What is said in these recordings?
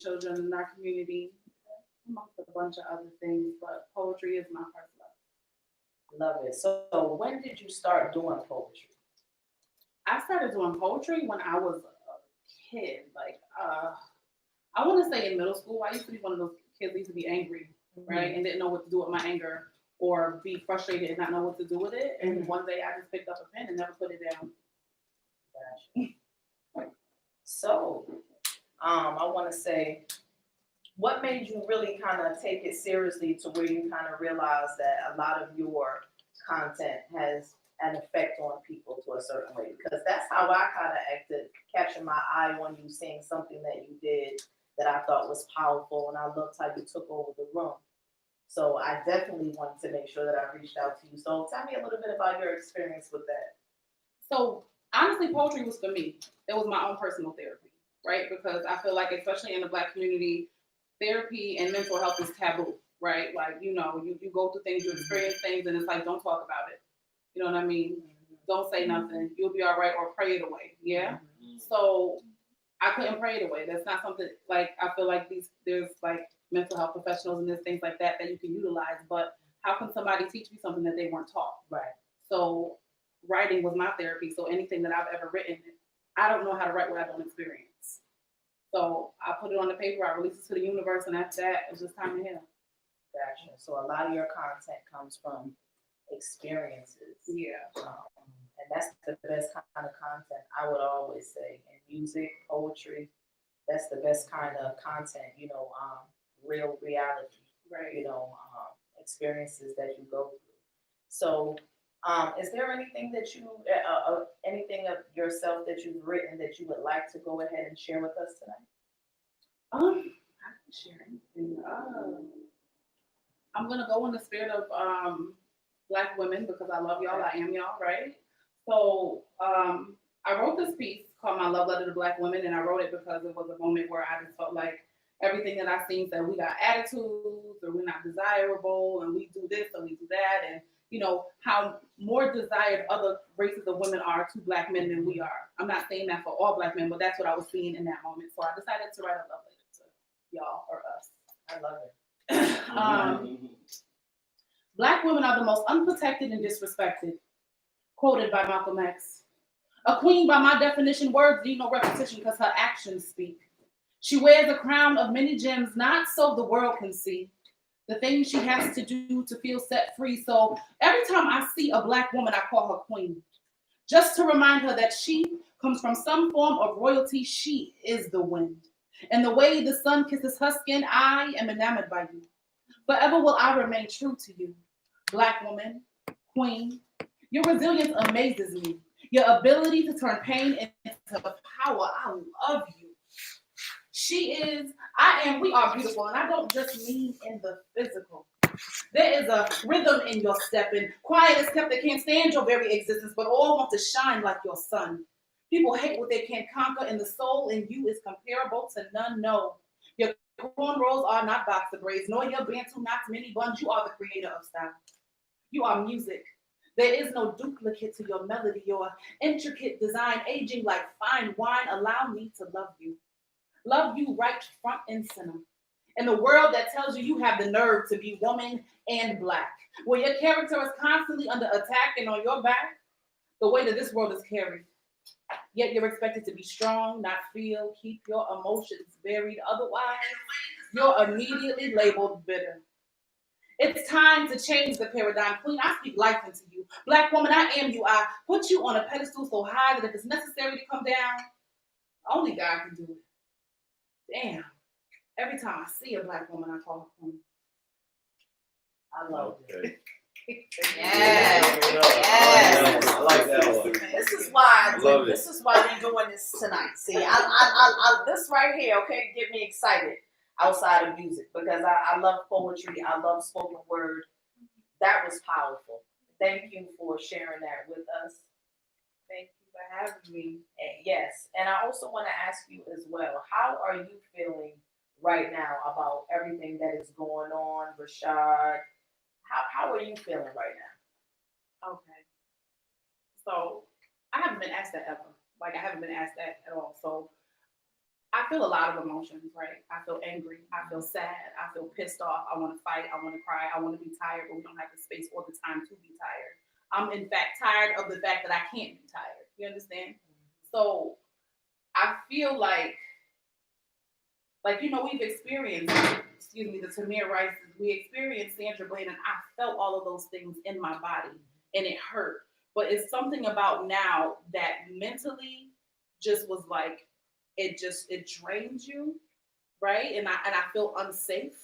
children in our community, amongst a bunch of other things. But poetry is my first love. Love it. So when did you start doing poetry? I started doing poetry when I was a kid. I want to say in middle school. I used to be one of those kids that used to be angry, right, and didn't know what to do with my anger, or be frustrated and not know what to do with it. And one day I just picked up a pen and never put it down. Gotcha. So, I want to say, what made you really kind of take it seriously to where you kind of realize that a lot of your content has an effect on people to a certain way? Because that's how I kind of acted, catching my eye on you, seeing something that you did that I thought was powerful, and I loved how you took over the room. So I definitely wanted to make sure that I reached out to you. So tell me a little bit about your experience with that. So honestly, poetry was for me. It was my own personal therapy, right? Because I feel like, especially in the Black community, therapy and mental health is taboo, right? Like, you go through things, you experience things, and it's like, don't talk about it. You know what I mean? Don't say nothing. You'll be all right, or pray it away. Yeah. So I couldn't pray it away. That's not something, like, I feel like there's like mental health professionals and there's things like that you can utilize. But how can somebody teach me something that they weren't taught? Right. So writing was my therapy. So anything that I've ever written, I don't know how to write what I don't experience. So I put it on the paper, I release it to the universe, and after that, it's just time to heal. Gotcha. So a lot of your content comes from experiences. Yeah. And that's the best kind of content, I would always say. In music, poetry, that's the best kind of content, real reality, Right. Experiences that you go through. So, is there anything that anything of yourself that you've written that you would like to go ahead and share with us tonight? I can share anything. I'm gonna go in the spirit of Black women because I love y'all. I am y'all, right? So I wrote this piece called "My Love Letter to Black Women," and I wrote it because it was a moment where I just felt like everything that I seen said we got attitudes or we're not desirable, and we do this and we do that, and how more desired other races of women are to Black men than we are. I'm not saying that for all Black men, but that's what I was seeing in that moment. So I decided to write a love letter to y'all or us. I love it. Black women are the most unprotected and disrespected. Quoted by Malcolm X. A queen, by my definition, words need no repetition because her actions speak. She wears a crown of many gems, not so the world can see the things she has to do to feel set free. So every time I see a Black woman, I call her queen. Just to remind her that she comes from some form of royalty. She is the wind. And the way the sun kisses her skin, I am enamored by you. Forever will I remain true to you. Black woman, queen, your resilience amazes me. Your ability to turn pain into power, I love you. She is, I am, we are beautiful. And I don't just mean in the physical. There is a rhythm in your step, and quiet is kept that can't stand your very existence, but all want to shine like your sun. People hate what they can't conquer, and the soul in you is comparable to none. No, your cornrows are not boxer braids, nor your bantu knots mini buns. You are the creator of style. You are music. There is no duplicate to your melody, your intricate design, aging like fine wine. Allow me to love you. Love you right front and center. In a world that tells you you have the nerve to be woman and Black, where your character is constantly under attack and on your back, the weight of this world is carried. Yet you're expected to be strong, not feel, keep your emotions buried. Otherwise, you're immediately labeled bitter. It's time to change the paradigm. Queen, I speak life into you. Black woman, I am you. I put you on a pedestal so high that if it's necessary to come down, only God can do it. Damn. Every time I see a Black woman, I call her queen. I love it. Yes. Yes. I like that one. This is why Love it. this is why we're doing this tonight. See, this right here, okay, get me excited outside of music because I love poetry. I love spoken word. That was powerful. Thank you for sharing that with us. Thank you for having me. And yes, and I also want to ask you as well, how are you feeling right now about everything that is going on, Rashad? How are you feeling right now? Okay. So I haven't been asked that ever. Like I haven't been asked that at all. So I feel a lot of emotions, right? I feel angry. I feel sad. I feel pissed off. I want to fight. I want to cry. I want to be tired, but we don't have the space or the time to be tired. I'm in fact tired of the fact that I can't be tired. You understand? So I feel like we've experienced, excuse me, the Tamir Rice. We experienced Sandra Bland, and I felt all of those things in my body, and it hurt. But it's something about now that mentally just was like it drains you, right? And I feel unsafe,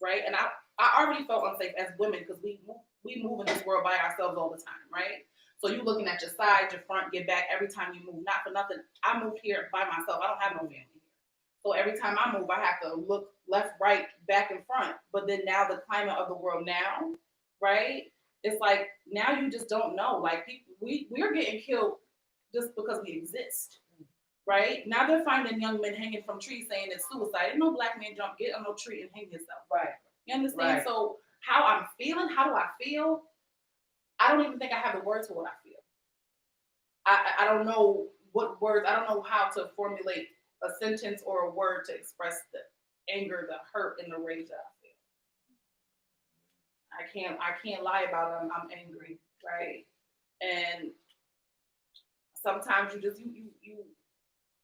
right? And I already felt unsafe as women because we move in this world by ourselves all the time, right? So you looking at your side, your front, your back every time you move. Not for nothing. I moved here by myself. I don't have no family here. So every time I move, I have to look left, right, back, and front. But then now the climate of the world now, right? It's like now you just don't know. Like we're getting killed just because we exist, right? Now they're finding young men hanging from trees saying it's suicide. Ain't no black man get on no tree and hang yourself. Right. You understand? Right. So how I'm feeling, how do I feel? I don't even think I have the words for what I feel. I don't know what words, I don't know how to formulate a sentence or a word to express the anger, the hurt, and the rage that I feel. I can't lie about it. I'm angry, right? And sometimes you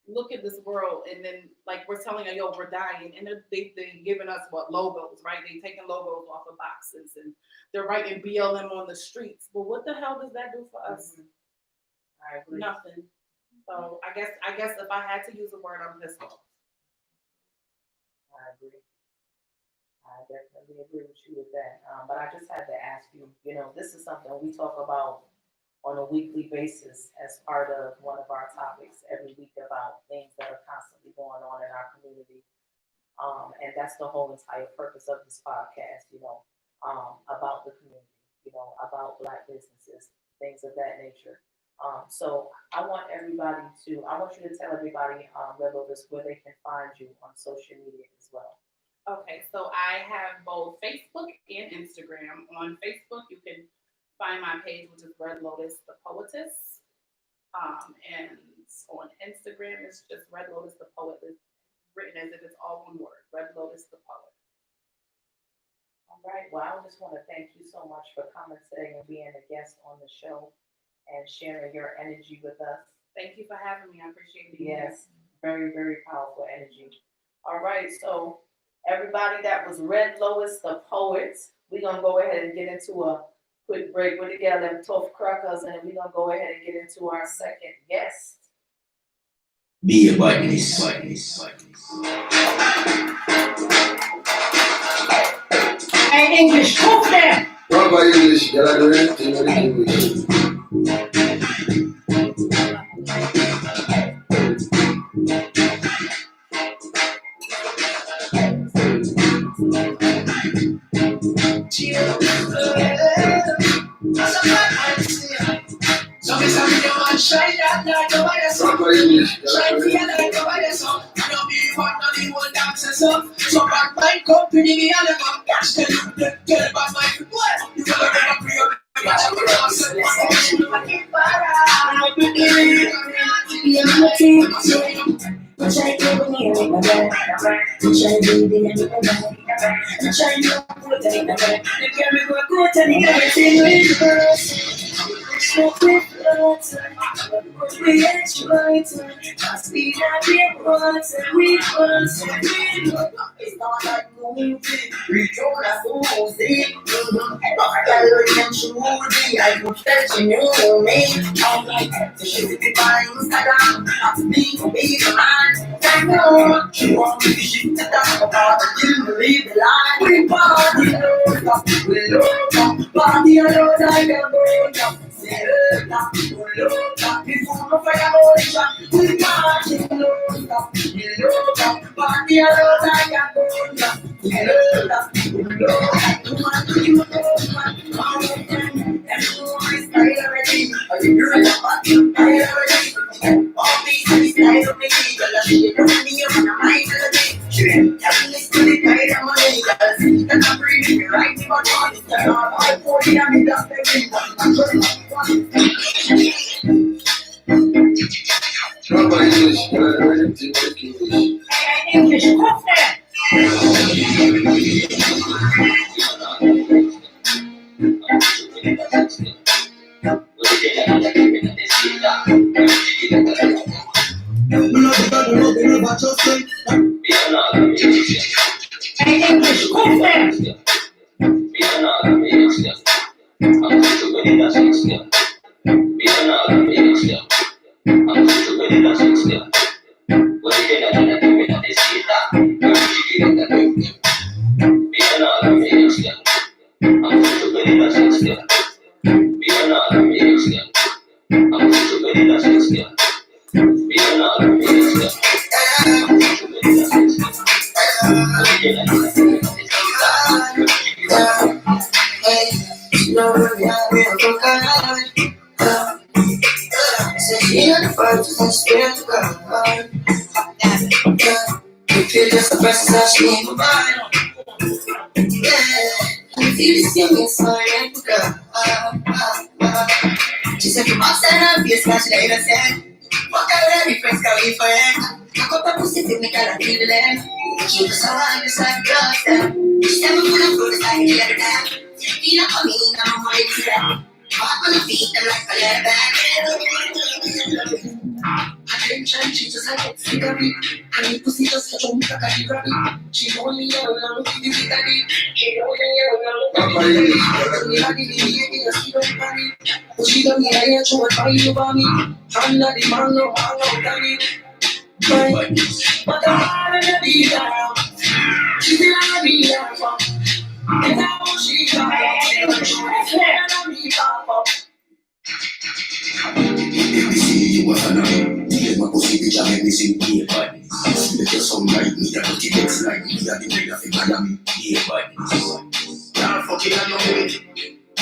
look at this world and then like we're telling you, yo, we're dying, and they giving us what logos, right? They taking logos off of boxes and they're writing BLM on the streets. But what the hell does that do for us? I agree. Nothing. So I guess if I had to use a word, I'm pissed off. I agree. I definitely agree with you with that. But I just had to ask you, this is something we talk about on a weekly basis as part of one of our topics every week about things that are constantly going on in our community. And that's the whole entire purpose of this podcast, about the community, about Black businesses, things of that nature. So I want you to tell everybody, Red Lotus, where they can find you on social media as well. Okay, so I have both Facebook and Instagram. On Facebook, you can find my page, which is Red Lotus the Poetess. And on Instagram, it's just Red Lotus the Poet. It's written as if it's all one word, Red Lotus the Poet. All right. Well, I just want to thank you so much for coming today and being a guest on the show and sharing your energy with us. Thank you for having me. I appreciate it. Yes, very, very powerful energy. All right, so everybody, that was Red Lotus the Poet. We're going to go ahead and get into a quick break. We're together them tough crackers, and we're going to go ahead and get into our second guest. Be a badness. Hey, English, talk them! What about English? Get out of there. English. So back my company, me and them catch them. Get about my what? You gotta get a pre-op. We enjoy time, must be happy once and we once and we it's not like moving, return as moving. I got truly, I could fetch you know me. I'm like, to shoot it by Instagram, not me, be the man. I know, you want me to shoot the down about it, you believe the lie. We party, party alone like a bird. Before the fire goes we marching party alone like a bird. What about English? Get out of there. English. English, what's that? English, what's that? She said, "You must stand up, yes, catch the innocent. What kind of difference can we find? I got the pussy to make her feel the land. She was so high, just like dust. She said, "I'm gonna put it like a letter down. You know what I mean? I'm ready to that. Walk on the feet, I'm like a letter back." Attention, she just had a cigarette. And the pussy just jump like a rabbit. She only yell, I'm looking at it. She only yell, I'm looking at it. But she don't need a hair, she won't find you for me. I'm not the man, no man, no daddy. But I'm in the beat, she's in the beat, and now she's on Every city you want to know. The my pussy bitch I make me sing yeah body. Make your song like me, that put it next like me, that the nigga in Miami, yeah body. Y'all fucking on your head.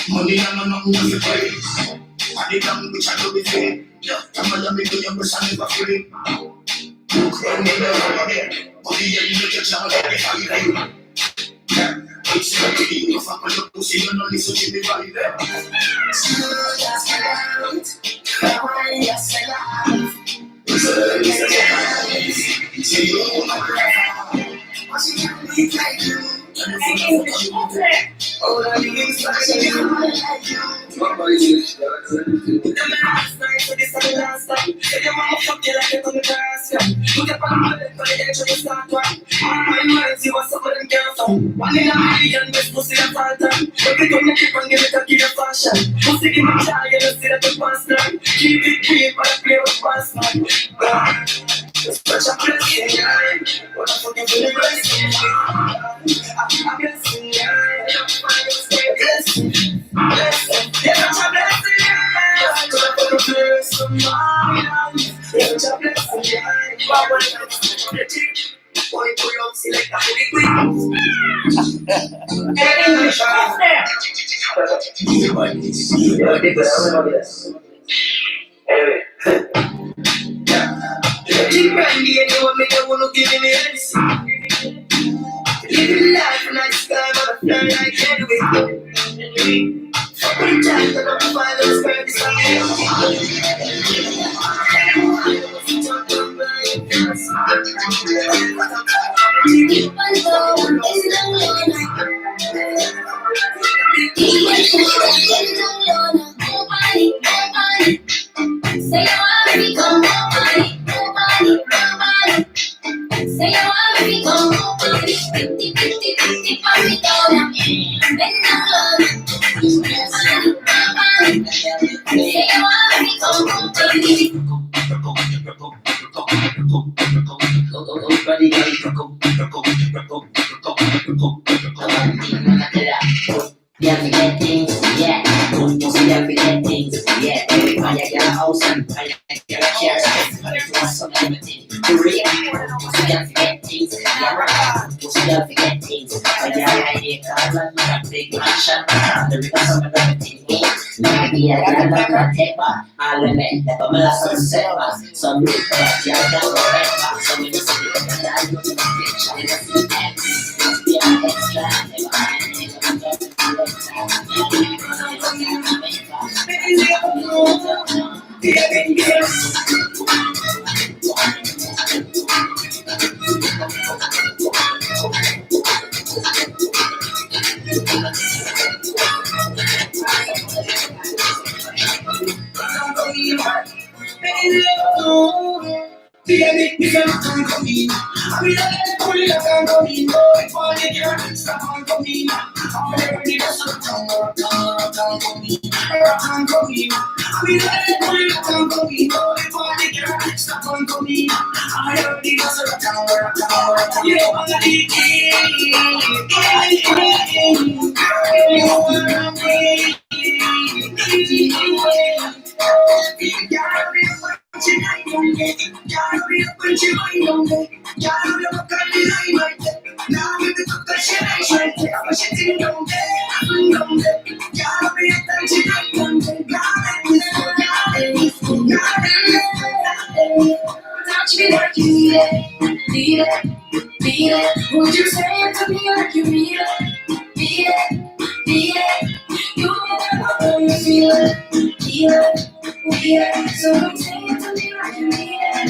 Money and nothing on your body. And the damn bitch I know the fair. Yeah, I'm gonna make your breast and never free. Crying in the head. Body you make your child like a fire. Yeah, it's like you fuck on your pussy, you know listen to me right there. Keep it clean, but I play with fast man. It's such a blessing, what a fucking blessing. I'm blessing, blessing. It's such a blessing, it's such a blessing, boy, pull up, select a holy queen. English, what's there? Keep brandy and you want me to wanna give me anything. Living life and I sky on a fly like anyway. Fucking time that I'm fine, let's burn this Say I wanna become nobody, nobody, nobody. Say I wanna become nobody. 50, 50, 50, pass it down. Bend down low. Nobody. Say I wanna become nobody. Yeah, forget things, yeah. Don't forget things, yeah. Everybody got a house and I got a chair. If you want some everything, real. Don't forget things, yeah. Don't forget things. I got an idea, car and a big mansion. The rivers of everything. Maybe I got a lot of paper. I'll admit that I'm a sunset. Some new parts, yeah, I got forever. Some of the city, and I know the picture. I see that. Yeah, extra. coming, boy, for the girl, stop on coming. Already that's a rock and coming. We let it go, rock and coming, boy, for the girl, stop on coming. Already that's a rock and you know what I mean? Touch me like you need it. Would you say it to me like you need it? You never you feel it. So don't say it to me like you need it.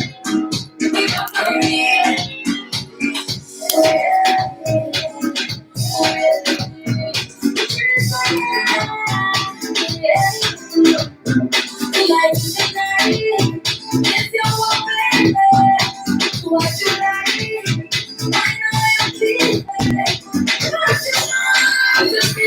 We both need like tonight, if you're walking, what you like, I know you feel it. What you want to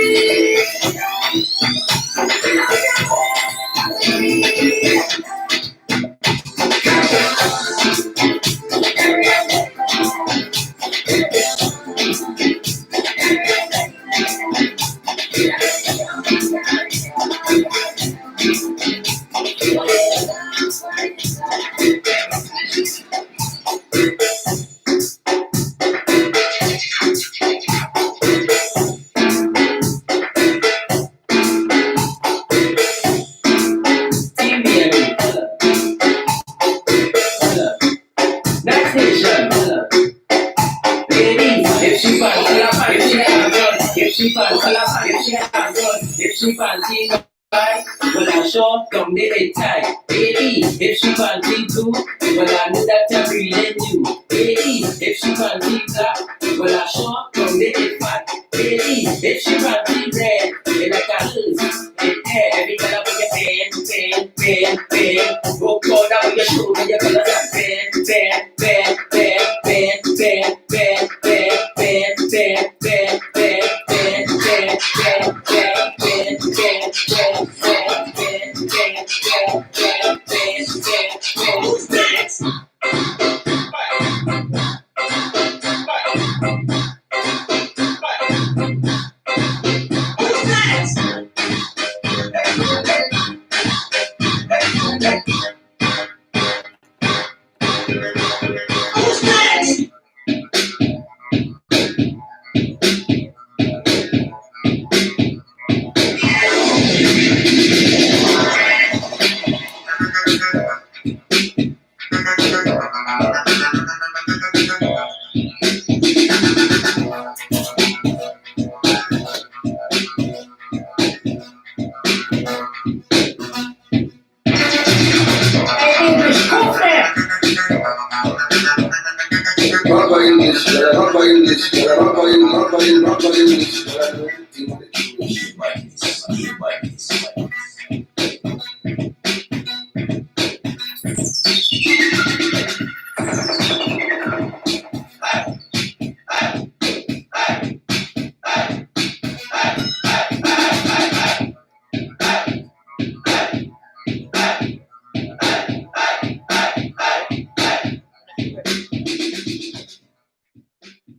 If she fancy right, well I sure come to the tight. Baby, if she fancy blue, well I know that I'm reading you. Baby, if she fancy black, well I sure come to the fat. Baby, if she fancy red, then like a lose. Every color with your pen. Go call out with your shoe and your colors are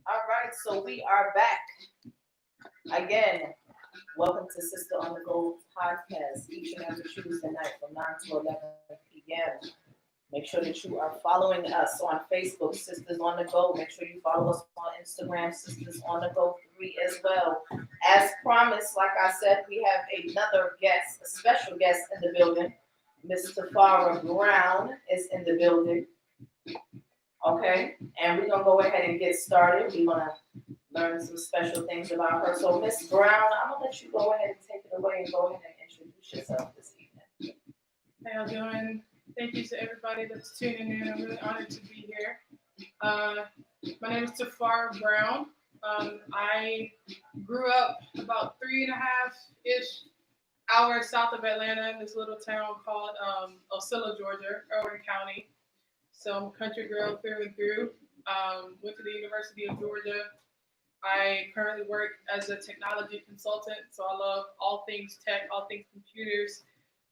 Alright, so we are back. Again, welcome to Sister on the Go podcast each and every Tuesday night from 9 to 11 p.m. Make sure that you are following us on Facebook, Sisters on the Go. Make sure you follow us on Instagram, Sisters on the Go 3 as well. As promised, like I said, we have another guest, a special guest in the building. Miss Tafara Brown is in the building. Okay, and we're gonna go ahead and get started. We're gonna learn some special things about her. So, Miss Brown, I'm gonna let you go ahead and take it away and go ahead and introduce yourself this evening. How y'all doing? Thank you to everybody that's tuning in. I'm really honored to be here. My name is Tafara Brown. I grew up about 3.5-ish hours south of Atlanta in this little town called Osceola, Georgia, Irwin County. So I'm a country girl through and through. Went to the University of Georgia. I currently work as a technology consultant, so I love all things tech, all things computers.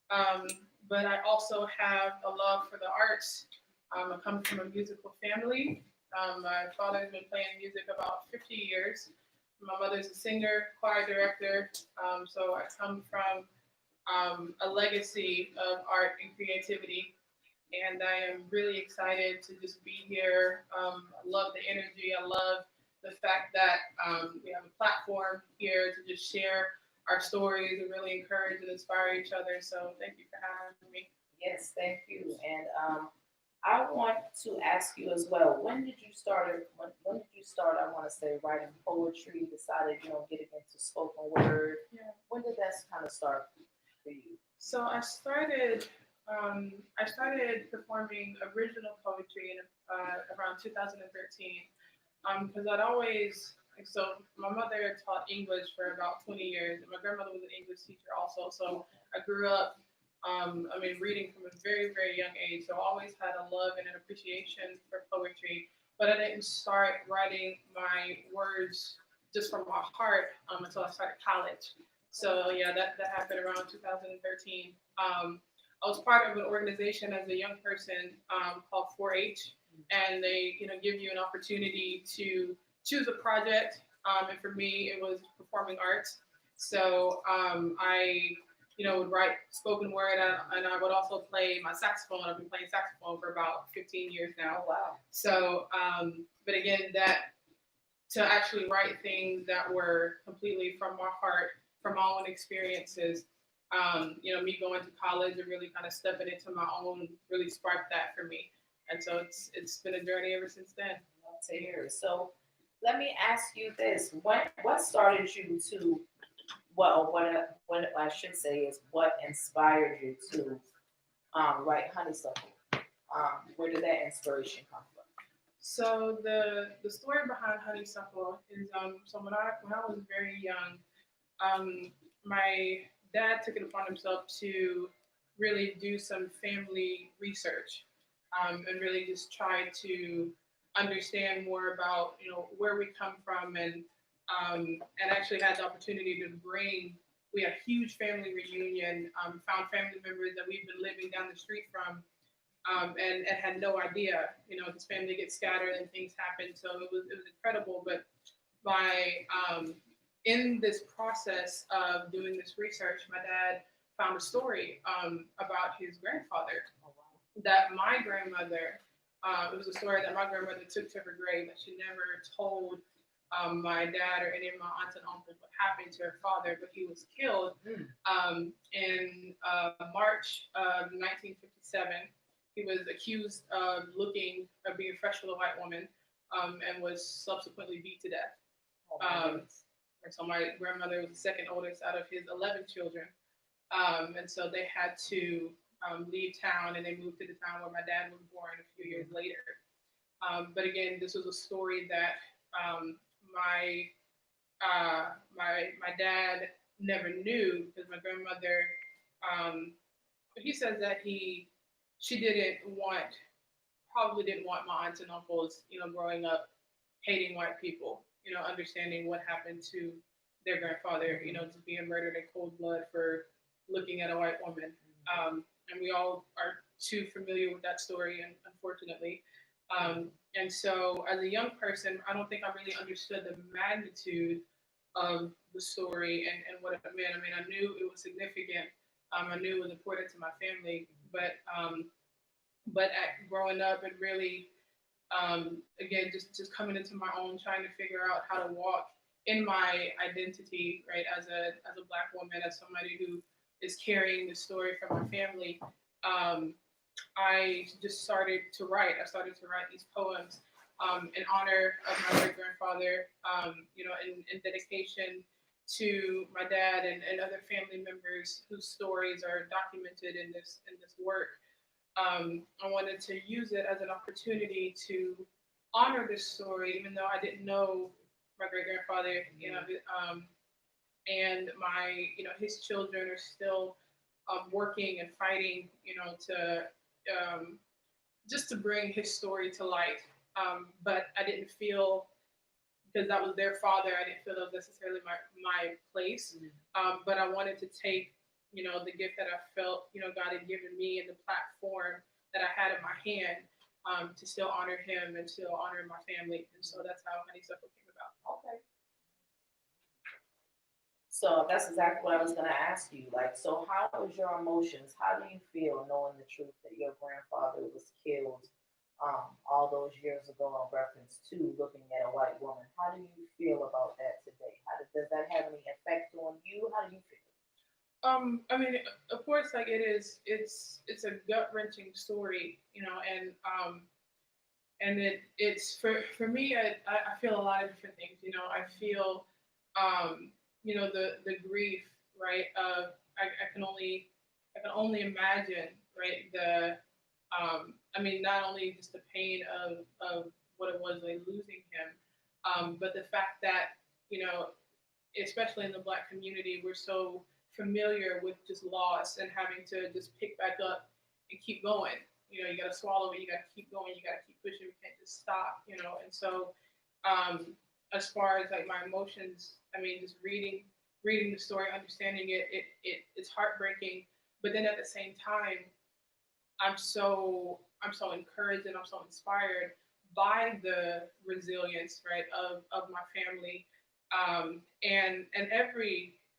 Um, but I also have a love for the arts. I come from a musical family. My father's been playing music about 50 years. My mother's a singer, choir director. So I come from a legacy of art and creativity. And I am really excited to just be here. I love the energy. I love the fact that we have a platform here to just share our stories and really encourage and inspire each other. So thank you for having me. Yes, thank you. And I want to ask you as well. When did you start? When did you start? I want to say writing poetry. Decided getting into spoken word. Yeah. When did that kind of start for you? So I started performing original poetry in around 2013. Because I'd always so my mother taught English for about 20 years, and my grandmother was an English teacher also. So I grew up, reading from a very, very young age. So I always had a love and an appreciation for poetry, but I didn't start writing my words just from my heart until I started college. So yeah, that happened around 2013. I was part of an organization as a young person called 4-H, and they give you an opportunity to choose a project. And for me, it was performing arts. So I would write spoken word, and I would also play my saxophone. I've been playing saxophone for about 15 years now. Oh wow. So, but again, that to actually write things that were completely from my heart, from my own experiences. Me going to college and really kind of stepping into my own really sparked that for me. And so it's been a journey ever since then. Love to hear it. So let me ask you this: what started you to what I should say is what inspired you to write Honeysuckle? Where did that inspiration come from? So the story behind Honeysuckle is so when I was very young, my dad took it upon himself to really do some family research, and really just try to understand more about where we come from, and actually had the opportunity to bring. We had a huge family reunion. Found family members that we've been living down the street from, and had no idea. This family gets scattered and things happen. So it was incredible. But by in this process of doing this research, my dad found a story about his grandfather that my grandmother. It was a story that my grandmother took to her grave that she never told my dad or any of my aunts and uncles what happened to her father, but he was killed in March of 1957. He was accused of being fresh with a white woman, and was subsequently beat to death. And so my grandmother was the second oldest out of his 11 children. And so they had to leave town, and they moved to the town where my dad was born a few years later. But again, this was a story that my dad never knew, because my grandmother, he says that she probably didn't want my aunts and uncles, growing up hating white people, understanding what happened to their grandfather, just being murdered in cold blood for looking at a white woman. And we all are too familiar with that story, and unfortunately. And so as a young person, I don't think I really understood the magnitude of the story and what it meant. I knew it was significant. I knew it was important to my family, but growing up and really, again, just coming into my own, trying to figure out how to walk in my identity, right, as a Black woman, as somebody who is carrying the story from my family. I just started to write. I started to write these poems in honor of my great grandfather, in dedication to my dad and other family members whose stories are documented in this work. I wanted to use it as an opportunity to honor this story, even though I didn't know my great grandfather, and his children are still working and fighting, to just to bring his story to light. but I didn't feel, because that was their father, I didn't feel that was necessarily my place. But I wanted to take, the gift that I felt, God had given me and the platform that I had in my hand, to still honor him and still honor my family. And so that's how Honeysuckle came about. Okay. So that's exactly what I was gonna ask you. Like, so how was your emotions? How do you feel knowing the truth that your grandfather was killed all those years ago in reference to looking at a white woman? How do you feel about that today? Does that have any effect on you? How do you feel? I mean, of course, like it's a gut wrenching story, and it's for me. I feel a lot of different things. I feel, the grief, right? I can only imagine, right? I mean, not only just the pain of what it was like losing him, but the fact that, you know, especially in the Black community, we're so familiar with just loss and having to just pick back up and keep going. You got to swallow it. You got to keep going. You got to keep pushing. We can't just stop. And so, as far as like my emotions, I mean, just reading the story, understanding it's heartbreaking. But then at the same time, I'm so encouraged and I'm so inspired by the resilience, right, of my family,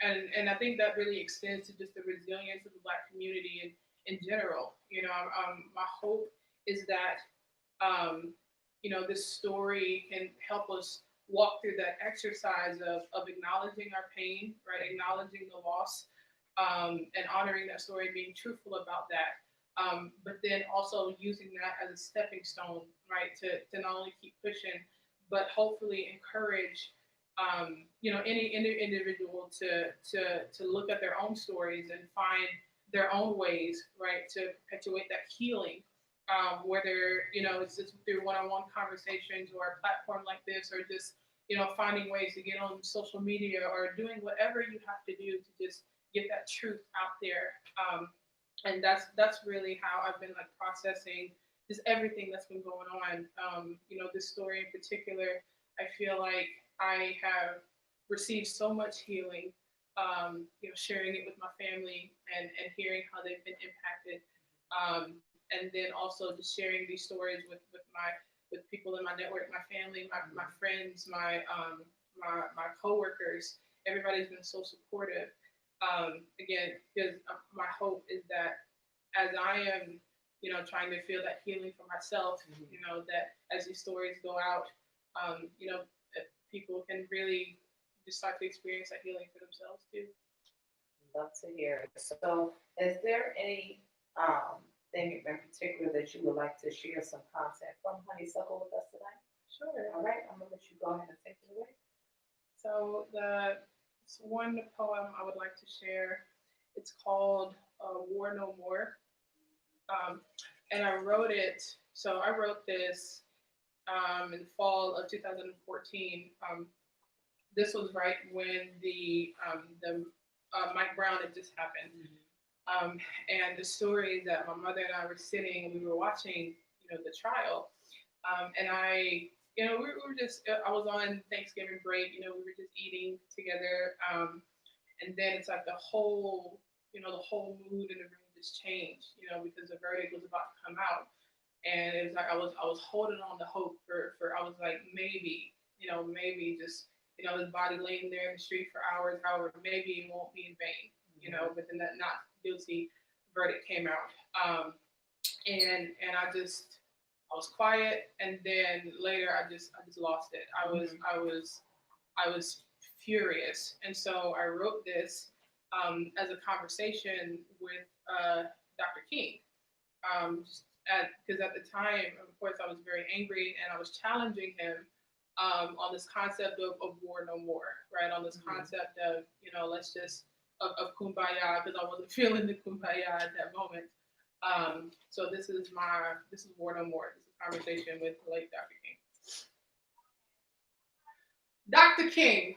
and I think that really extends to just the resilience of the Black community in general. My hope is that this story can help us walk through that exercise of acknowledging our pain, right, acknowledging the loss, and honoring that story, being truthful about that. But then also using that as a stepping stone, right, to not only keep pushing, but hopefully encourage, any individual to look at their own stories and find their own ways, right, to perpetuate that healing. Whether it's just through one-on-one conversations or a platform like this, or just finding ways to get on social media or doing whatever you have to do to just get that truth out there. And that's really how I've been like processing just everything that's been going on. This story in particular, I feel like I have received so much healing. Sharing it with my family and hearing how they've been impacted, and then also just sharing these stories with people in my network, my family, my friends, my coworkers. Everybody's been so supportive. Again, because my hope is that as I am, trying to feel that healing for myself, that as these stories go out, that people can really just start to experience that healing for themselves too. Love to hear it. So, is there any thing in particular that you would like to share some content from Honeysuckle with us tonight? Sure. All right, I'm gonna let you go ahead and take it away. So it's one poem I would like to share. It's called "War No More," and I wrote it. So I wrote this in the fall of 2014. This was right when the Mike Brown had just happened. And the story that my mother and I were sitting and we were watching, the trial. And we were just, I was on Thanksgiving break, we were just eating together. And then it's like the whole mood in the room just changed, because the verdict was about to come out. And it was like, I was holding on to hope for I was like, maybe just, his body laying there in the street for hours, however, maybe it won't be in vain, but then that not guilty verdict came out. And I was quiet, and then later I just lost it. I was furious, and so I wrote this as a conversation with Dr. King, because at the time, of course, I was very angry, and I was challenging him on this concept of war no more, right? On this concept of let's just of kumbaya, because I wasn't feeling the kumbaya at that moment. So this is war no more. This is a conversation with the late Dr. King. Dr. King,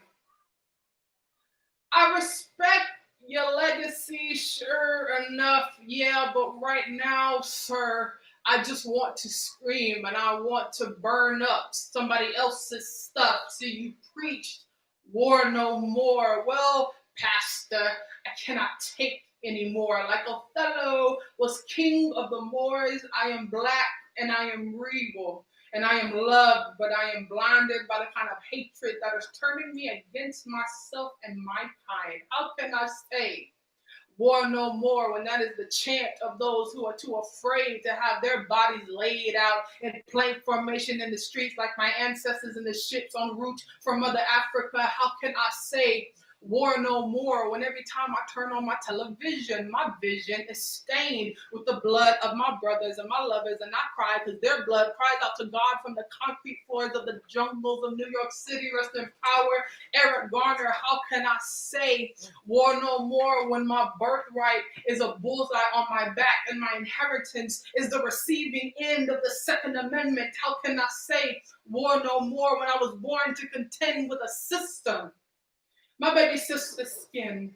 I respect your legacy, sure enough, yeah, but right now, sir, I just want to scream and I want to burn up somebody else's stuff. So you preached war no more. Well, Pastor, I cannot take anymore. Like Othello was king of the Moors, I am black and I am regal. And I am loved, but I am blinded by the kind of hatred that is turning me against myself and my kind. How can I say war no more when that is the chant of those who are too afraid to have their bodies laid out in plank formation in the streets like my ancestors in the ships en route from Mother Africa? How can I say war no more when every time I turn on my television, my vision is stained with the blood of my brothers and my lovers, and I cry because their blood cries out to God from the concrete floors of the jungles of New York City. Rest in power, Eric Garner. How can I say war no more when my birthright is a bullseye on my back and my inheritance is the receiving end of the Second Amendment? How can I say war no more when I was born to contend with a system? My baby sister's skin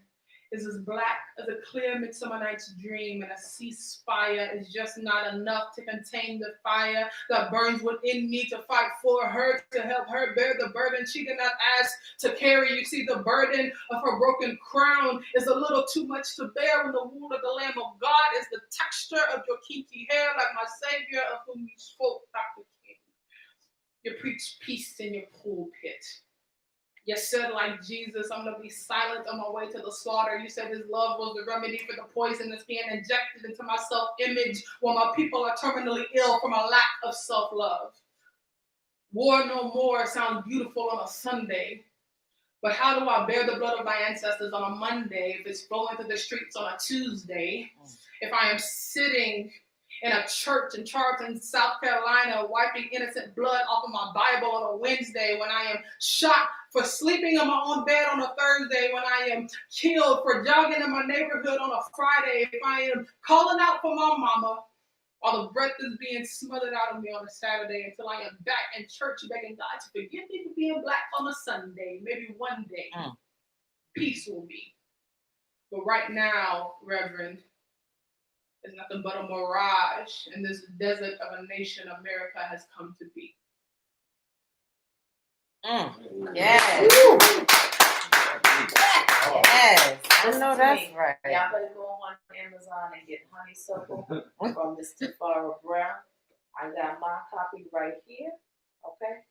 is as black as a clear midsummer night's dream, and a ceasefire is just not enough to contain the fire that burns within me to fight for her, to help her bear the burden she did not ask to carry. You see, the burden of her broken crown is a little too much to bear when the wound of the Lamb of God is the texture of your kinky hair, like my Savior of whom you spoke, Dr. King. You preach peace in your pulpit. You said, like Jesus, I'm going to be silent on my way to the slaughter. You said his love was the remedy for the poison that's being injected into my self-image while my people are terminally ill from a lack of self-love. War no more sounds beautiful on a Sunday, but how do I bear the blood of my ancestors on a Monday if it's flowing through the streets on a Tuesday? If I am sitting in a church in Charleston, South Carolina, wiping innocent blood off of my Bible on a Wednesday, when I am shot for sleeping in my own bed on a Thursday, when I am killed for jogging in my neighborhood on a Friday, if I am calling out for my mama, while the breath is being smothered out of me on a Saturday, until I am back in church begging God to forgive me for being black on a Sunday. Maybe one day, peace will be. But right now, Reverend, is nothing but a mirage in this desert of a nation America has come to be. Yes. Yes. I know that's right. Y'all better go on Amazon and get Honeysuckle from Mr. Farrah Brown. I got my copy right here. Okay?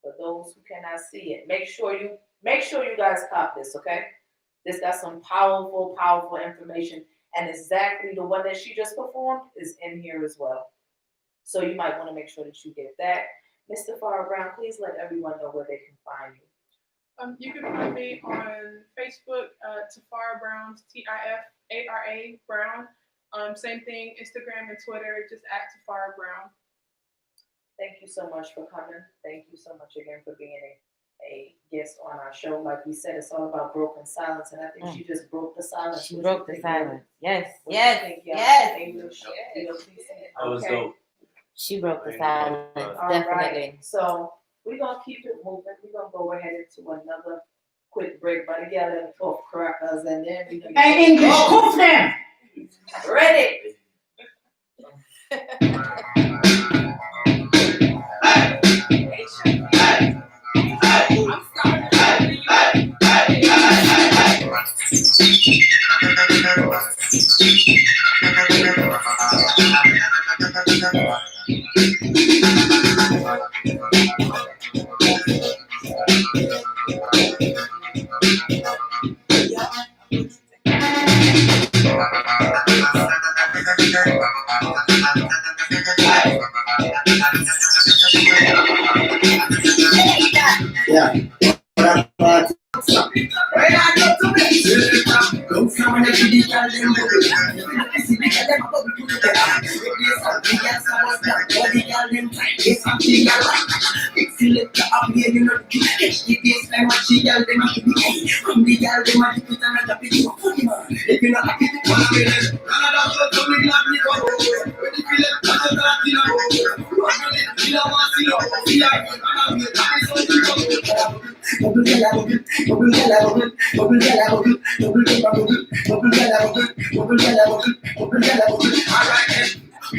For those who cannot see it. Make sure you guys cop this, okay? This got some powerful, powerful information. And exactly the one that she just performed is in here as well. So you might want to make sure that you get that. Mr. Farrah Brown, please let everyone know where they can find you. You can find me on Facebook, Tafara Brown, Tifara Brown. Same thing, Instagram and Twitter, just at Tafara Brown. Thank you so much for coming. Thank you so much again for being a guest on our show. Like we said, it's all about broken silence, and I think she just broke the silence. She broke the silence. Yes. That was dope. She broke the silence. Definitely. Right. So we're gonna keep it moving. We're gonna go ahead into another quick break, but together for crackers, and then we can ready.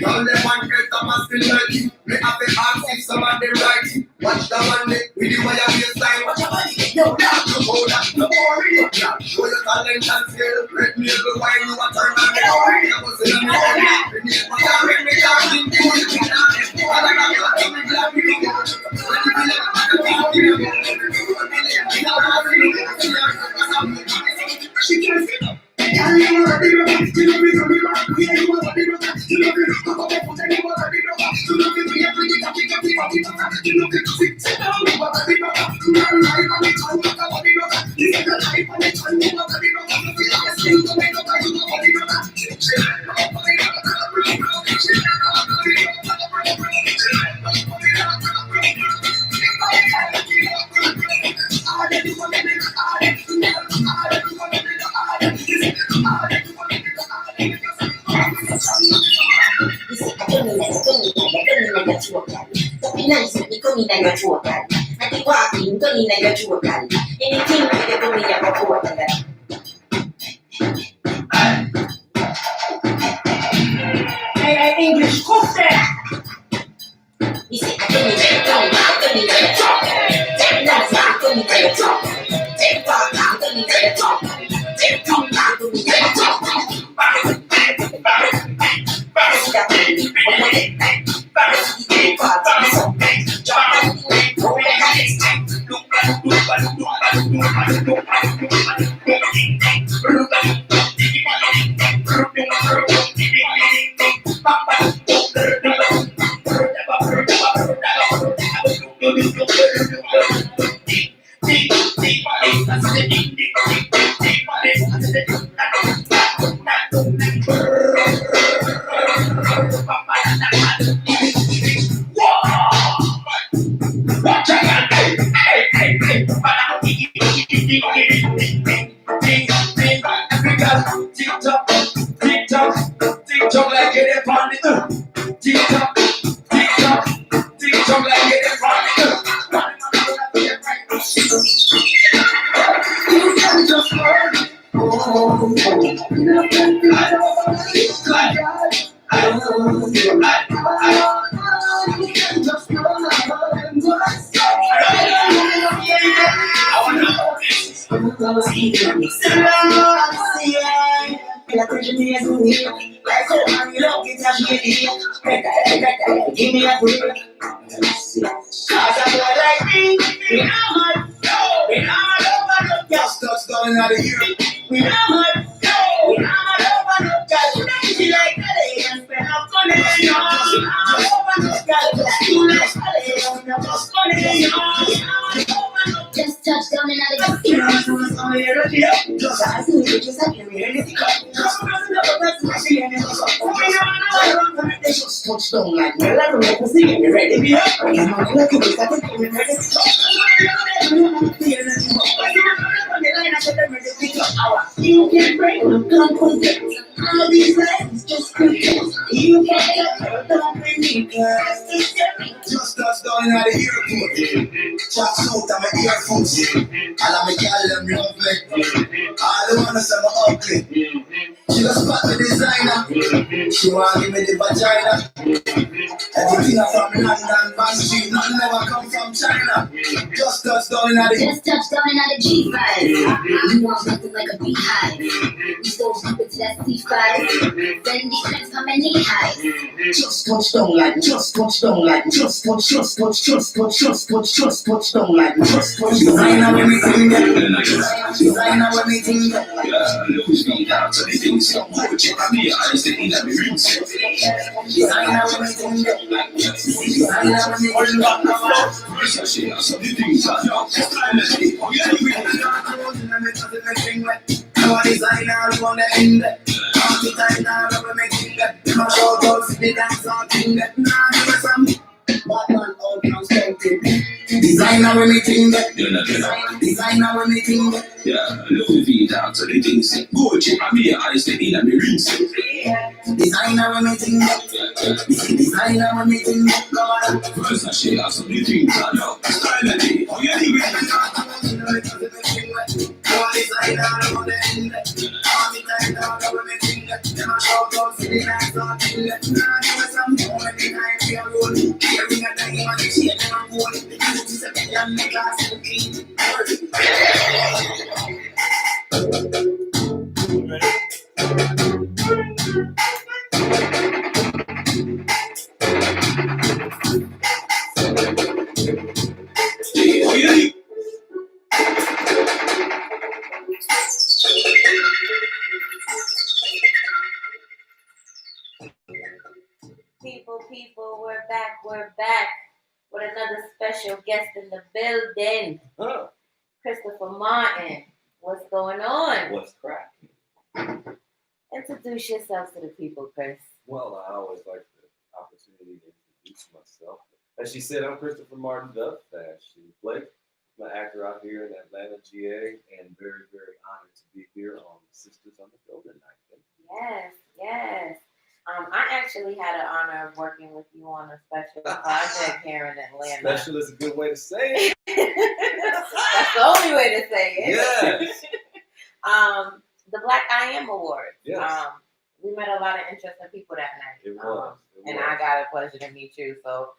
All them one get up and still like it. Me have to ask if somebody right it. Watch the one day with the wire baseline. Watch your body, yo, that, no more that, no more it. Yeah, show your talent and skill. Red navel, why you a turn on the door? I was in the morning. The name of the ring, me talking to you. All I got is a glad we go. When you feel like I'm she can't sit up. Yeah, you wanna be rock, you know me from the rock. Yeah, you wanna be rock, you know me from the rock. You wanna be rock, you know me from the rock. You know me sit down, you wanna be rock. You know me life on the tongue, you wanna be rock. You know me life on the tongue, you wanna be rock. You feel like a sing to make up, you wanna be rock. Hey, English, who's that? TikTok like it on the TikTok, TikTok like it on the you can just learn. Give me a break. Cause I'm like me, we just touchdown out of here. We like just touchdown and out of here. Just touchdown like me. Ready? You can break them, come all these legs just creep. You can't get them beneath just touchdown out of airport. Chops out of my earphones. All of my girl them love me. All the wanna say I'm ugly. She just spot me designer. She want give me the vagina. Everything from London, Van Street, nothing never come from China. Just touchdown in the G5. You want something like a beehive. We so stupid to that C5. Then these friends come and knee high. Just touchdown like touchdown like touchdown like designer when we think that. Designer when we think that. Lose me down to the things so much. I mean, I just think that we rinse it. Designer when we think that. Designer when we think that. I say I'm so the things I know. No designer on the end. No designer when we think that. No show those the dance on thing that. Nah, give us some. Batman out now started. Designer when we think that. Designer when we think that. Yeah, look at me down to the things that go check me eyes the in and me rings. Designer when we think that. Designer when we think that. First I share some new things I know. Style of day, oh yeah, you designer on the end. Designer when we think that. Them a shout out to the dance on thing that. and make us clean. People, we're back with another special guest in the building. Huh. Christopher Martin. What's going on? What's cracking? Introduce yourself to the people, Chris. Well, I always like the opportunity to introduce myself. As she said, I'm Christopher Martin, the Fashion Blake. I'm an actor out here in Atlanta, GA, and very, very honored to be here on Sistas on the Building night. Yes. I actually had the honor of working with you on a special project here in Atlanta. Special is a good way to say it. That's the only way to say it. Yes. The Black I Am Awards. Yes. We met a lot of interesting people that night. It was. And I got a pleasure to meet you. So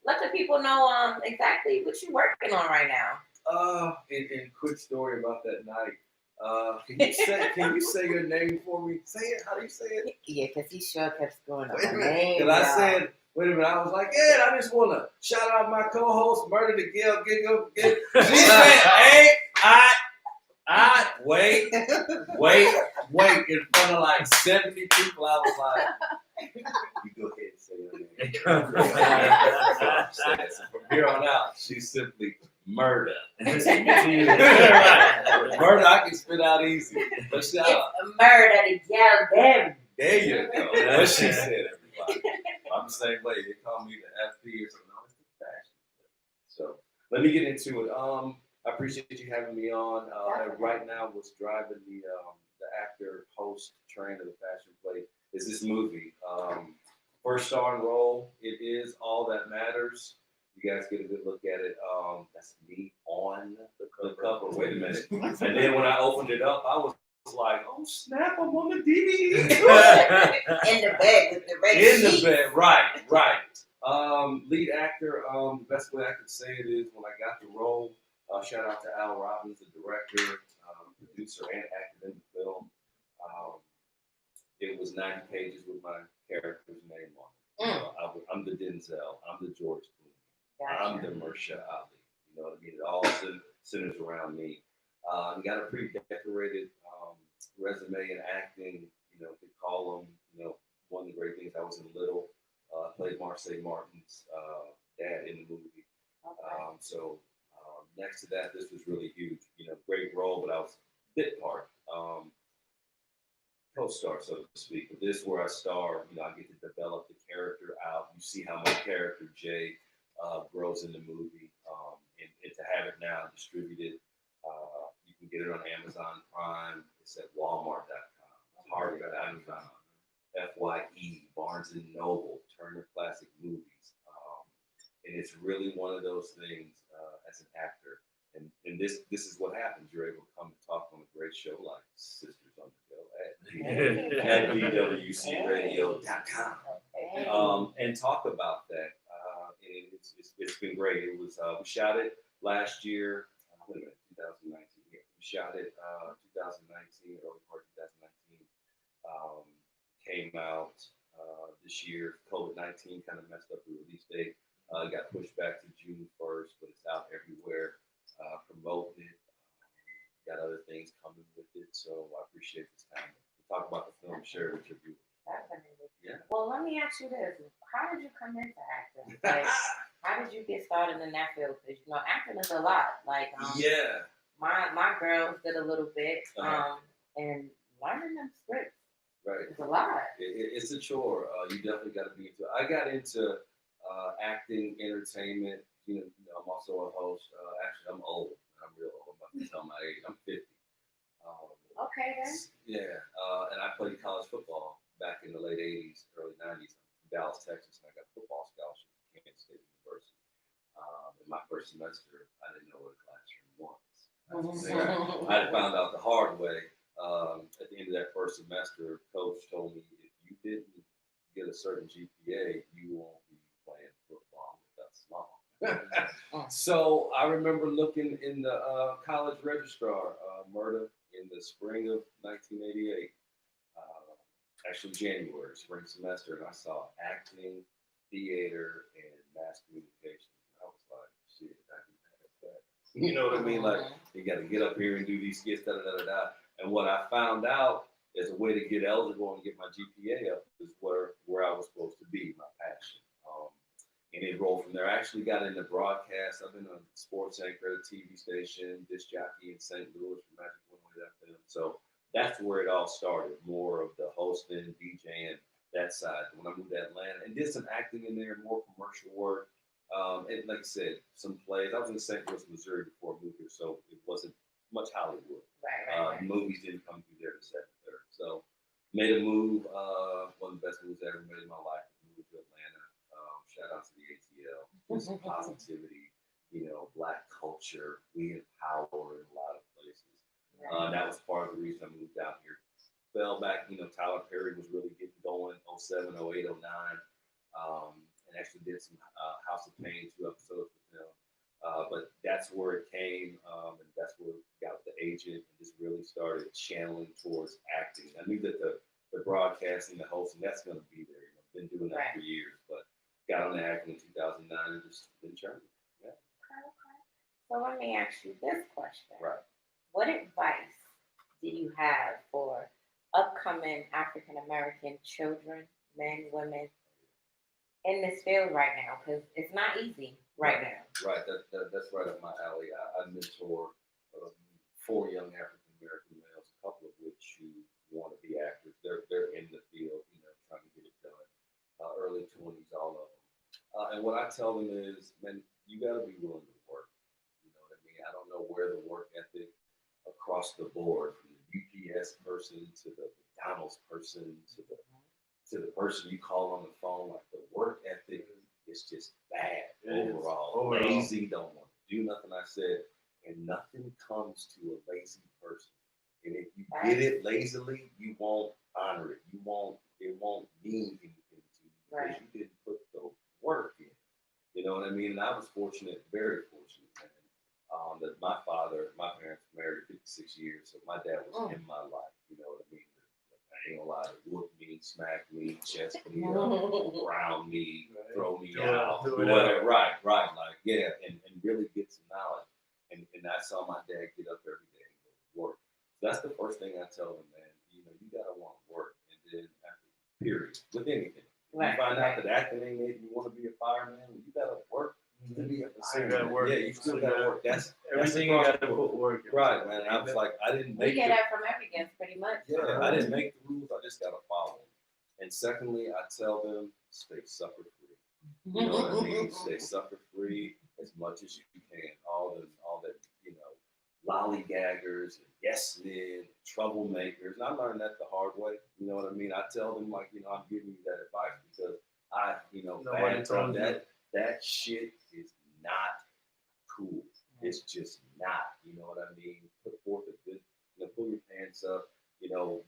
let the people know exactly what you're working on right now. And quick story about that night. Can you say your name for me? Say it. How do you say it? Yeah, because he sure kept screwing up Wait a my minute. name. Because I said, wait a minute. I was like, yeah, I just want to shout out my co-host, Murder the Gill. She said, hey, wait, in front of like 70 people. I was like, you go ahead and say your name. So from here on out, she's simply Murder. Murder, I can spit out easy. But shout out. Murder to yell them. There you go. What she said, everybody. I'm the same way. They call me the FP or something. No, it's the fashion. So let me get into it. I appreciate you having me on. Right now, what's driving the actor, host, train of the Fashion Plate is this movie. First starring role. It is All That Matters. You guys get a good look at it. That's me on the cover. Wait a minute. And then when I opened it up, I was like, oh snap, I'm on the DVD. In the bed with the red In the sheets. bed, right. Lead actor, the best way I could say it is when I got the role, shout out to Al Robbins, the director, producer, and actor in the film. It was 90 pages with my character's name on it. I'm the Denzel, I'm the George Clooney. Gotcha. I'm the Mahershala Ali. You know what I mean? It all centers around me. Got a pretty decorated resume in acting. You know, could call him. One of the great things. I was in Little. Played Marseille Martin's dad in the movie. So next to that, this was really huge. Great role, but I was bit part. Co-star, so to speak. But this is where I star. I get to develop the character out. You see how my character Jay grows in the movie, and to have it now distributed, you can get it on Amazon Prime. It's at Walmart.com, Target, Amazon, FYE, Barnes and Noble, Turner Classic Movies, and it's really one of those things as an actor. And this is what happens. You're able to come and talk on a great show like Sisters on the Go at BWCRadio.com and talk about that. And it's been great. It was we shot it last year. 2019. Yeah, we shot it 2019, early part of 2019. Came out this year. COVID-19 kind of messed up the release date. It got pushed back to June 1st, but it's out everywhere. Promoting it. Got other things coming with it, so I appreciate this time to talk about the film, share it with your viewers. Definitely. Yeah. Well, let me ask you this: how did you come into acting? Like, how did you get started in that field? Because acting is a lot. Like, Yeah. My girls did a little bit, and learning them scripts. Right. It's a lot. It's a chore. You definitely got to be into it. I got into acting, entertainment. I'm also a host. Actually, I'm old. I'm real old. I'm about to tell my age. I'm 50. Okay, then. Yeah. And I played college football back in the late 80s, early 90s. I'm from Dallas, Texas, and I got a football scholarship at Kansas State University. In my first semester, I didn't know what a classroom was. I found out the hard way. At the end of that first semester, coach told me, if you didn't get a certain GPA, you won't be playing football with us long. So I remember looking in the college registrar, Murda, in the spring of 1988, actually January, spring semester, and I saw acting, theater, and mass communication. I was like, shit, I can have that. You know what I mean? Like, you got to get up here and do these skits, da da da da da. And what I found out as a way to get eligible and get my GPA up is where I was supposed to be, my passion. And it rolled from there. I actually got into broadcast. I've been a sports anchor at a TV station, disc jockey in St. Louis for Magic 108 FM. So that's where it all started, more of the hosting, DJing, that side. When I moved to Atlanta and did some acting in there, more commercial work. And like I said, some plays. I was in St. Louis, Missouri before I moved here, so it wasn't much Hollywood. Right. Movies didn't come through there to set there. So made a move, one of the best moves I ever made in my life. Moved to Atlanta. Shout out to the ATL. Just positivity, Black culture. We empower in a lot of places. That was part of the reason I moved out here. Fell back, Tyler Perry was really getting going, 07, 08, 09. And actually did some House of Pain 2 episodes with him. But that's where it came, and that's where it got with the agent and just really started channeling towards acting. I knew that the broadcasting, the hosting, that's going to be there. Been doing that for years, but got on the acting in 2009 and just been churning. Yeah. Okay. So let me ask you this question. Right. What advice do you have for upcoming African American children, men, women, in this field right now? Because it's not easy right now. Right. That's right up my alley. I mentor 4 young African American males, a couple of which who want to be actors. They're in the field, trying to get it done. Early 20s, all of them. And what I tell them is, man, you got to be willing to work. You know what I mean? I don't know where the work ethic across the board, from the UPS person to the McDonald's person to the person you call on the phone, like the work ethic is just bad overall. Lazy, don't want to do nothing. I said, and nothing comes to a lazy person. And if you get it lazily, you won't honor it. It won't mean anything to you because you didn't put the work in. You know what I mean? And I was fortunate, very fortunate, man. That my parents were married 56 years, so my dad was in my life. You know what I mean? I ain't gonna lie, whoop me, smack me, chest me up, ground me, throw me out, whatever. Right, like and really get some knowledge. And I saw my dad get up every day and go to work. So that's the first thing I tell them, man. You gotta want to work, and then after, period, with anything. You find out that acting ain't made you want to be a fireman. You gotta work to be a fireman. Yeah, you still gotta work. That's everything. You gotta put work. Right, man. And I was like, I didn't make. We get that from Africans, pretty much. Yeah, I didn't make the rules. I just gotta follow them. And secondly, I tell them stay sucker free. You know what I mean? Stay sucker free as much as you can. All the lollygaggers and yes men, troublemakers. And I learned that the hard way. You know what I mean? I tell them I'm giving you that advice because that shit is not cool. It's just not. You know what I mean? Put forth a good, pull your pants up.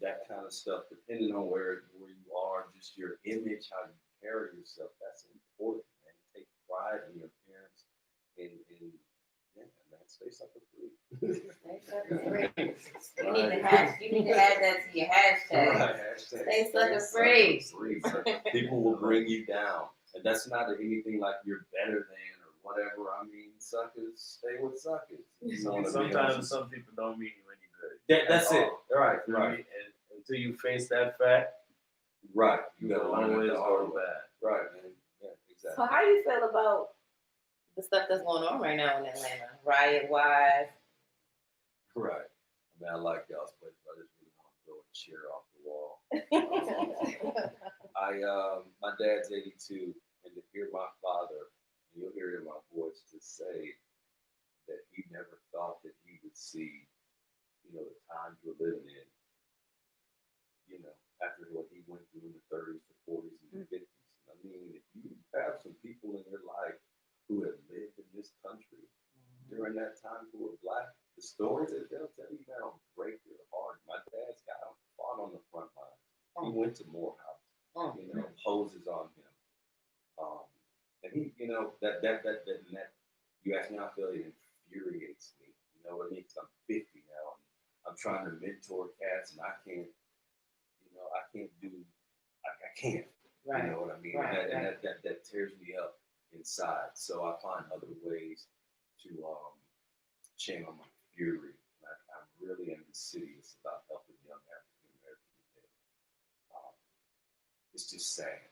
That kind of stuff. Depending on where you are, just your image, how you carry yourself. That's important, man. Take pride in your appearance and stay sucker free. Stay sucker free. You need to add that to your hashtag. Right, stay sucker free. People will bring you down. And that's not anything like you're better than or whatever. I mean, suckers, stay with suckers. Sometimes some people don't mean you any good. That's it. Right. And until you face that fact, right. You gotta always go back. Right, man. Yeah, exactly. So how do you feel about the stuff that's going on right now in Atlanta, riot-wise? Right. I mean, I like y'all's place, but I just really want to throw a chair off the wall. My dad's 82, and to hear my father, and you'll hear it in my voice, to say that he never thought that he would see, the times we're living in, after what he went through in the 30s, the 40s, and the 50s. I mean, if you have some people in your life who have lived in this country during that time who were Black, the stories that they'll tell you, man, will break your heart. My dad's fought on the front line. He went to Morehouse, poses on him. And he, know, that you ask me how I feel, it infuriates me. You know what I mean? Because I'm 50 now, and I'm trying to mentor cats, and I can't can't. Right. You know what I mean? Right, And right. that tears me up inside. So I find other ways to channel my fury. I'm really insidious about helping young African American men. It's just sad.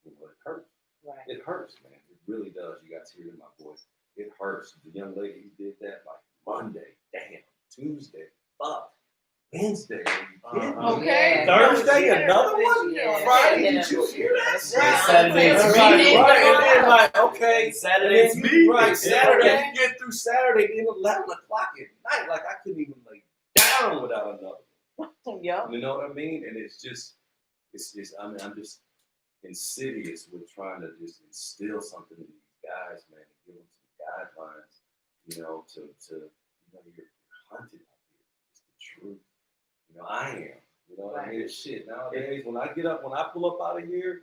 You know, it hurts. Right. It hurts, man. It really does. You got tears in my voice. It hurts. The young lady who did that, like Monday, damn, Tuesday, fuck, Wednesday, Okay. Thursday, another one. Yeah. Friday, Yeah. did you hear that? Right. Saturday, It's right, me. right. And then like, okay, Saturday, it's and then me. right, Saturday, Okay. you get through Saturday, then 11 o'clock at night, like I couldn't even lay down without another one. Yup. You know what I mean? And it's just, I mean, I'm just insidious with trying to just instill something in these guys, man, and give them some guidelines, you know, to you're hunted out here. It's the truth. You know, I am. You know what I mean? It's shit. Nowadays, when I pull up out of here,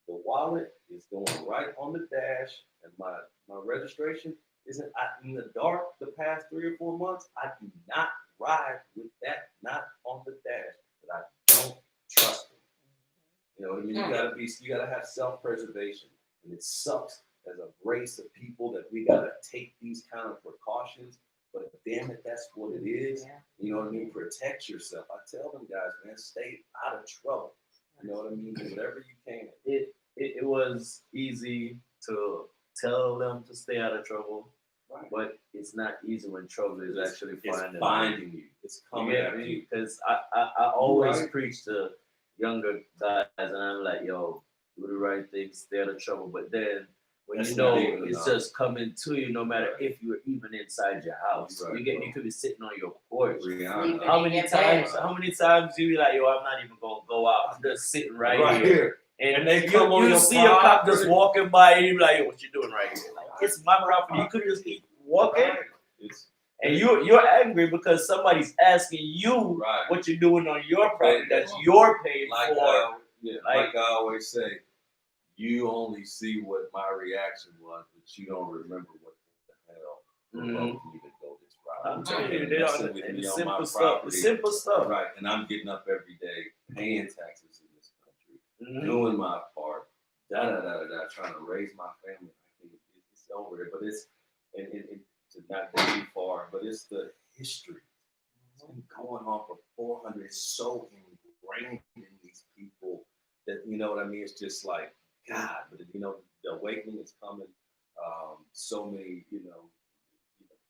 the wallet is going right on the dash, and my registration isn't in the dark the past 3 or 4 months. I do not ride with that not on the dash, but I don't trust it. You know what I mean? You gotta have self-preservation. And it sucks as a race of people that we gotta take these kind of precautions, but damn it, that's what it is. Yeah. You know what I mean? Protect yourself. I tell them guys, man, stay out of trouble. You know what I mean? Do whatever you can. It was easy to tell them to stay out of trouble, Right. but it's not easy when trouble is actually It's finding you. It's coming You get after me? you. Because I always Right. preach to younger guys, and I'm like, yo, do the right thing, stay out of trouble. But then when That's you know not even it's enough. just coming to you, no matter Right. if you're even inside your house, Right, you could be sitting on your porch. Rihanna. How many in your bed. times? How many times you be like, yo, I'm not even gonna go out. I'm just sitting right here. here. And they come on you your see a cop just property. walking by, and you be like, yo, what you doing right here? Like, it's my property. You could just keep walking. Right. It's And you're angry because somebody's asking you right. what you're doing on your property They- that's your paid Like for. like I always say, you only see what my reaction was, but you don't remember what the hell provoked me to go this route. I'm telling you, And they messing don't. with And me the on simple my stuff. The property. simple stuff. Right, and I'm getting up every day, paying taxes in this country, Mhm. doing my part, trying to raise my family. It's over there, but it's and to not go too far, but it's the history. It's been going on for 400. It's so ingrained in these people that you know what I mean. It's just like God, but you know the awakening is coming. So many,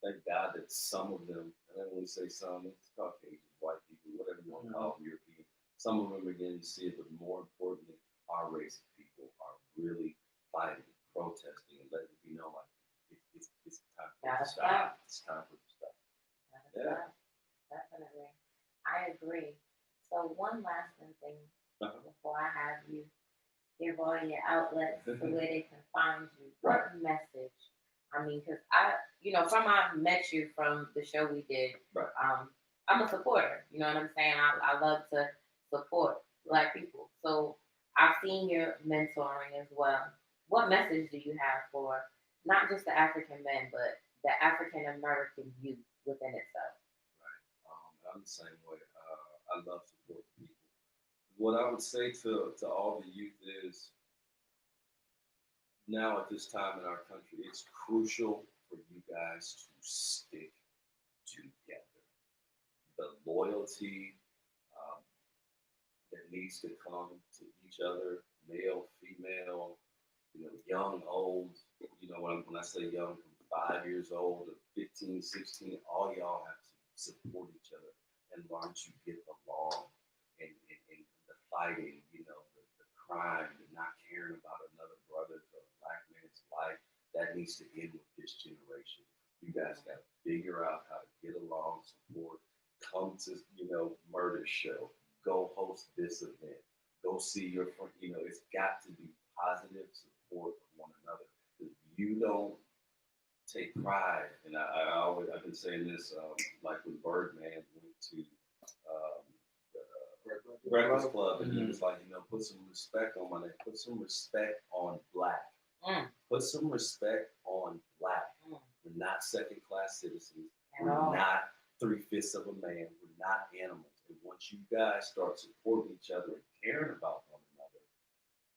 thank God that some of them, and I don't want to say some, it's Caucasian, white people, whatever you want to call them, European. Some of them are beginning to see it, but more importantly, our race of people are really fighting, protesting, and letting it be known like it's time for it to stop. It's time for it to stop. Yeah. Definitely. I agree. So one last thing before I have you give all your outlets to where they can find you. What message? I mean, because from I met you from the show we did. Right. I'm a supporter. You know what I'm saying? I love to support Black people. So I've seen your mentoring as well. What message do you have for not just the African men, but the African American youth within itself? Right. I'm the same way. I love supporting people. What I would say to all the youth is now at this time in our country, it's crucial for you guys to stick together. The loyalty that needs to come to each other, male, female, young, old. When I say young, from 5 years old to 15, 16, all y'all have to support each other and learn to get along and the fighting, the crime, the not caring about another brother or Black man's life. That needs to end with this generation. You guys got to figure out how to get along, support, come to, Murder Show, go host this event, go see your friend. It's got to be positive support of one another. If you don't take pride, and I've been saying this, like when Birdman went to the Breakfast Club, and he was like, put some respect on my name, put some respect on Black. Put some respect on Black. We're not second-class citizens. We're not 3/5 of a man. We're not animals. And once you guys start supporting each other and caring about one another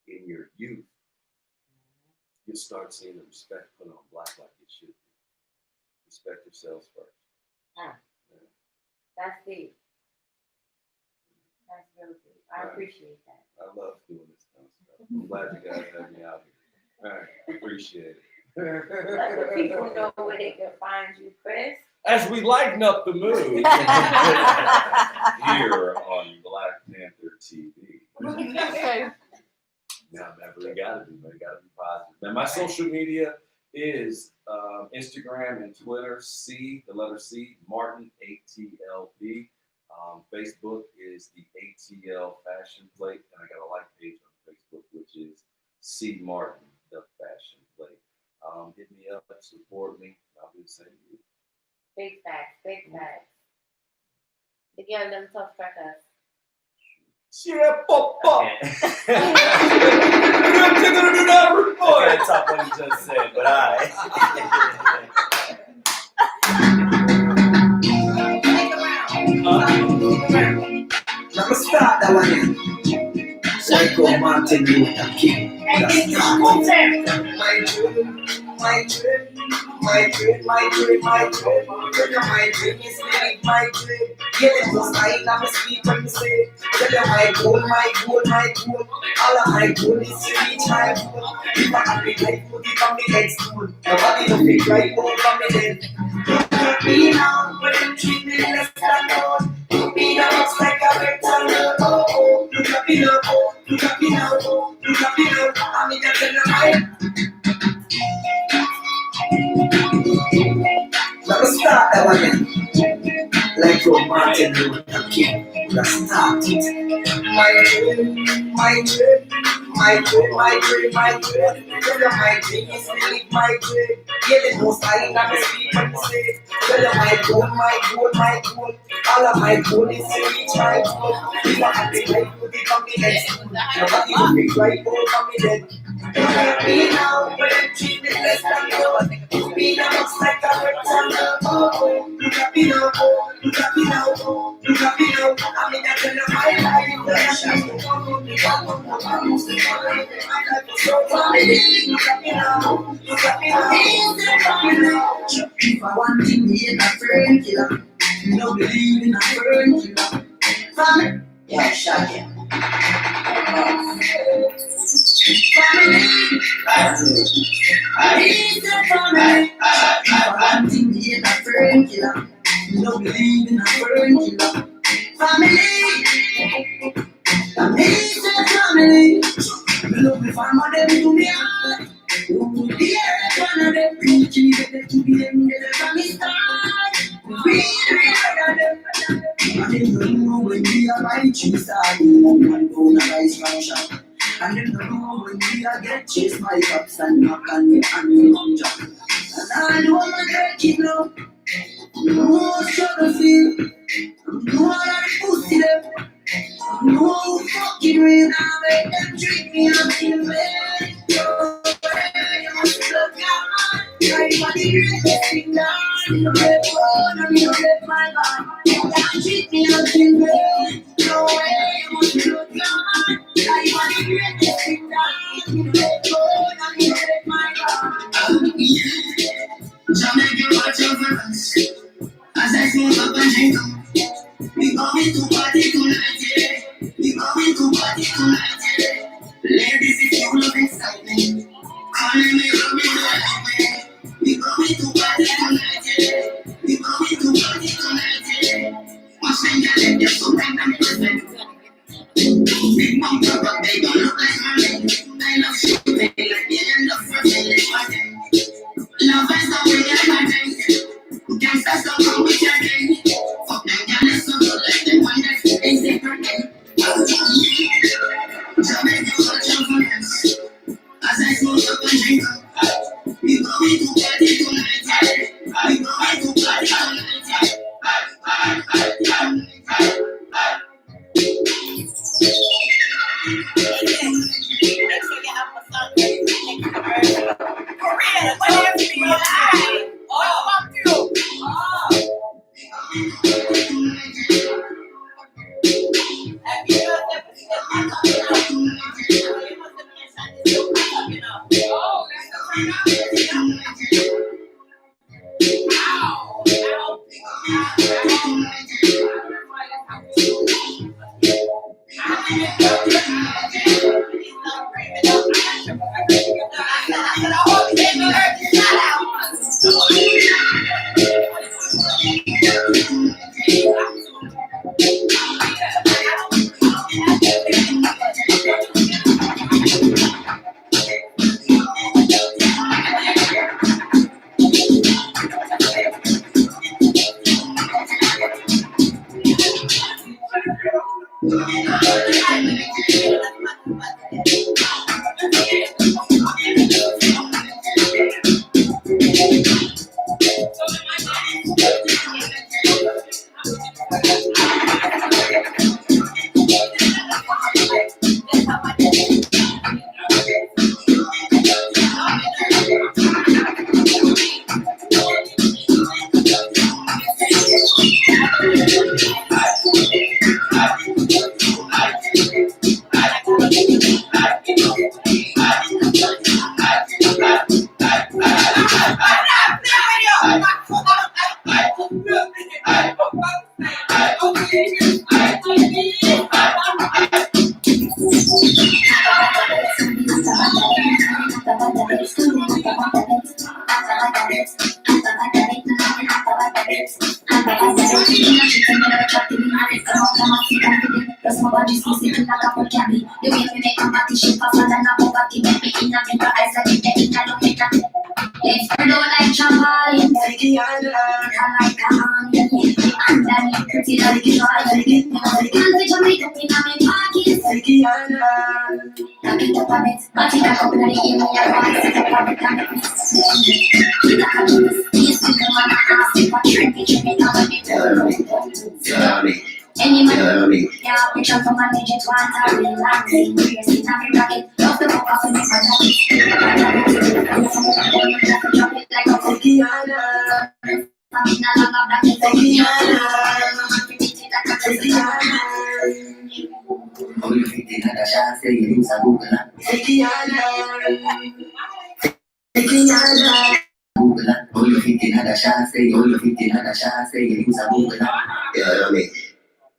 in your youth, you'll start seeing the respect put on Black like it should be. Respect yourselves first. Yeah. That's deep. That's real deep. I appreciate that. I love doing this kind of stuff. I'm glad you guys have me out here. All right, appreciate it. Let the people know where they can find you, Chris. As we lighten up the mood here on Black Panther TV. Now, that's what you gotta do, man. You gotta be positive. Now, my social media is Instagram and Twitter, the letter C, Martin, ATLB. Facebook is the ATL Fashion Plate, and I got a like page on Facebook, which is C Martin, the Fashion Plate. Hit me up, support me. I'll do the same to you. Big facts, big facts. The girl them tough crackers. Yeah, pop. I can't top what you just said, but Let me start that one here. Psycho Martin Luther King. That's my dream is living my dream. Yeah, the most I am sleep when you say, tell you my goal. All of my goal is to reach my goal. If I happy life, put it on me next school. Nobody don't think right over me then. Me now, when I'm treating less than gold. Me now looks like a rectangle. Oh, look at me now, look at me now. I'm in the night. Let me start that one then. Like from Martin Luther King. Let's start it. My dream is to live my dream. Yeah, the most I am sleep when you say, tell you my goal. All of my goal is to reach my goal. If I happy life, put it on me next. Nobody will be right over me then. Me now, when I'm treated less than gold. Me now looks like a rectangle. Oh, look at me now. I'm in the my life. So family, look at me now. If I want to be a friend killer, you don't believe in a friend killer. Family, yeah, shut it. Family, if I want to be a friend killer, you don't believe in a friend killer. Family. Look, if I'm on them to me hard, you could be one of them preaching, get them to be them, get them from the start. We are them, and they don't know when we are my cheese, I don't want to rise from shop. And they don't know when we are get chased by cops and knock on me and me on job. And I know I'm breaking up, no struggle feel, no other pussy them. No fucking real, I make them treat me up in bed. You must look out, everybody greatest thing done. You get one and you get my life. You can't treat me up in bed. No way, you must look out, everybody greatest thing done. You get one and you get my life. Jamaica, watch your friends. As I smoke up and drink up. We going to party tonight, yeah. Ladies, if you love excitement, calling me, rubbing all over. We going to party tonight, yeah. Watch them get it, they're so kind and perfect. Big bumper, but they don't look like money. I love shooting like the end of first and like party. Love is the way I drink. Gangsters don't come with your gang. Fuck them, y'all is so good like them one day. They say pretend. Jamaica, watch your friends. As I smoke up and drink up. We going to party tonight, yeah. We going to party tonight, yeah.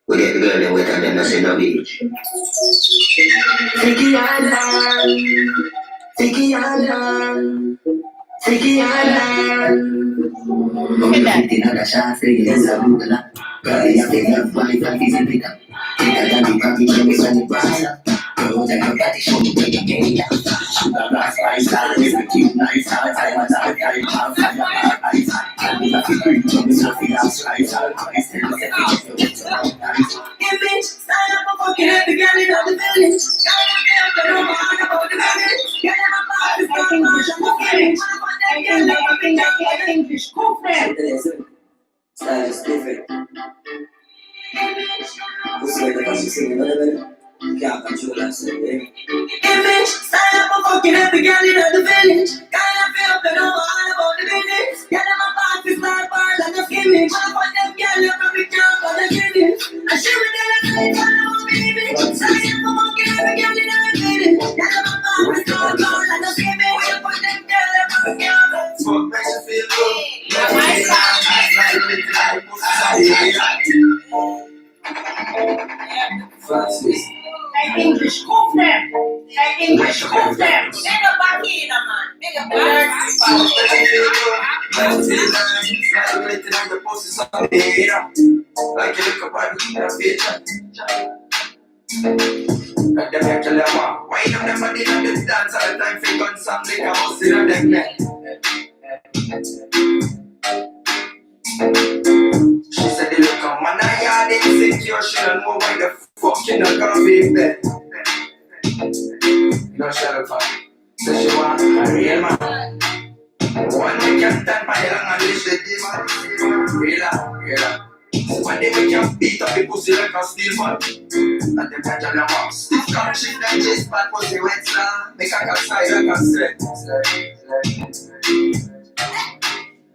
We get the girl them wet and them not say no beach. Take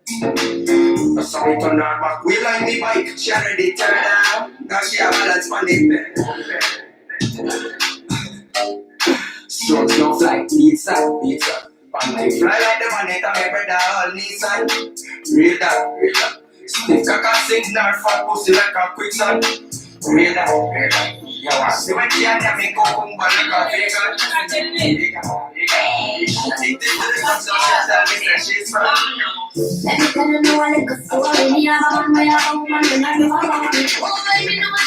So we turn her back, we like the bike, she already turn around. Now she a balance on the bed. Strokes don't fly, pizza. Panty fly like the money, tell me brother all Nissan. Real that. Stiff cock and signal, fat pussy like a quicksand. Real that. You want see when she and me go home, but like a vegan. Addicted to the consumption, tell me that she's from. Let me tell you know a little story. Me have a man, and me not know about it. Oh, me know what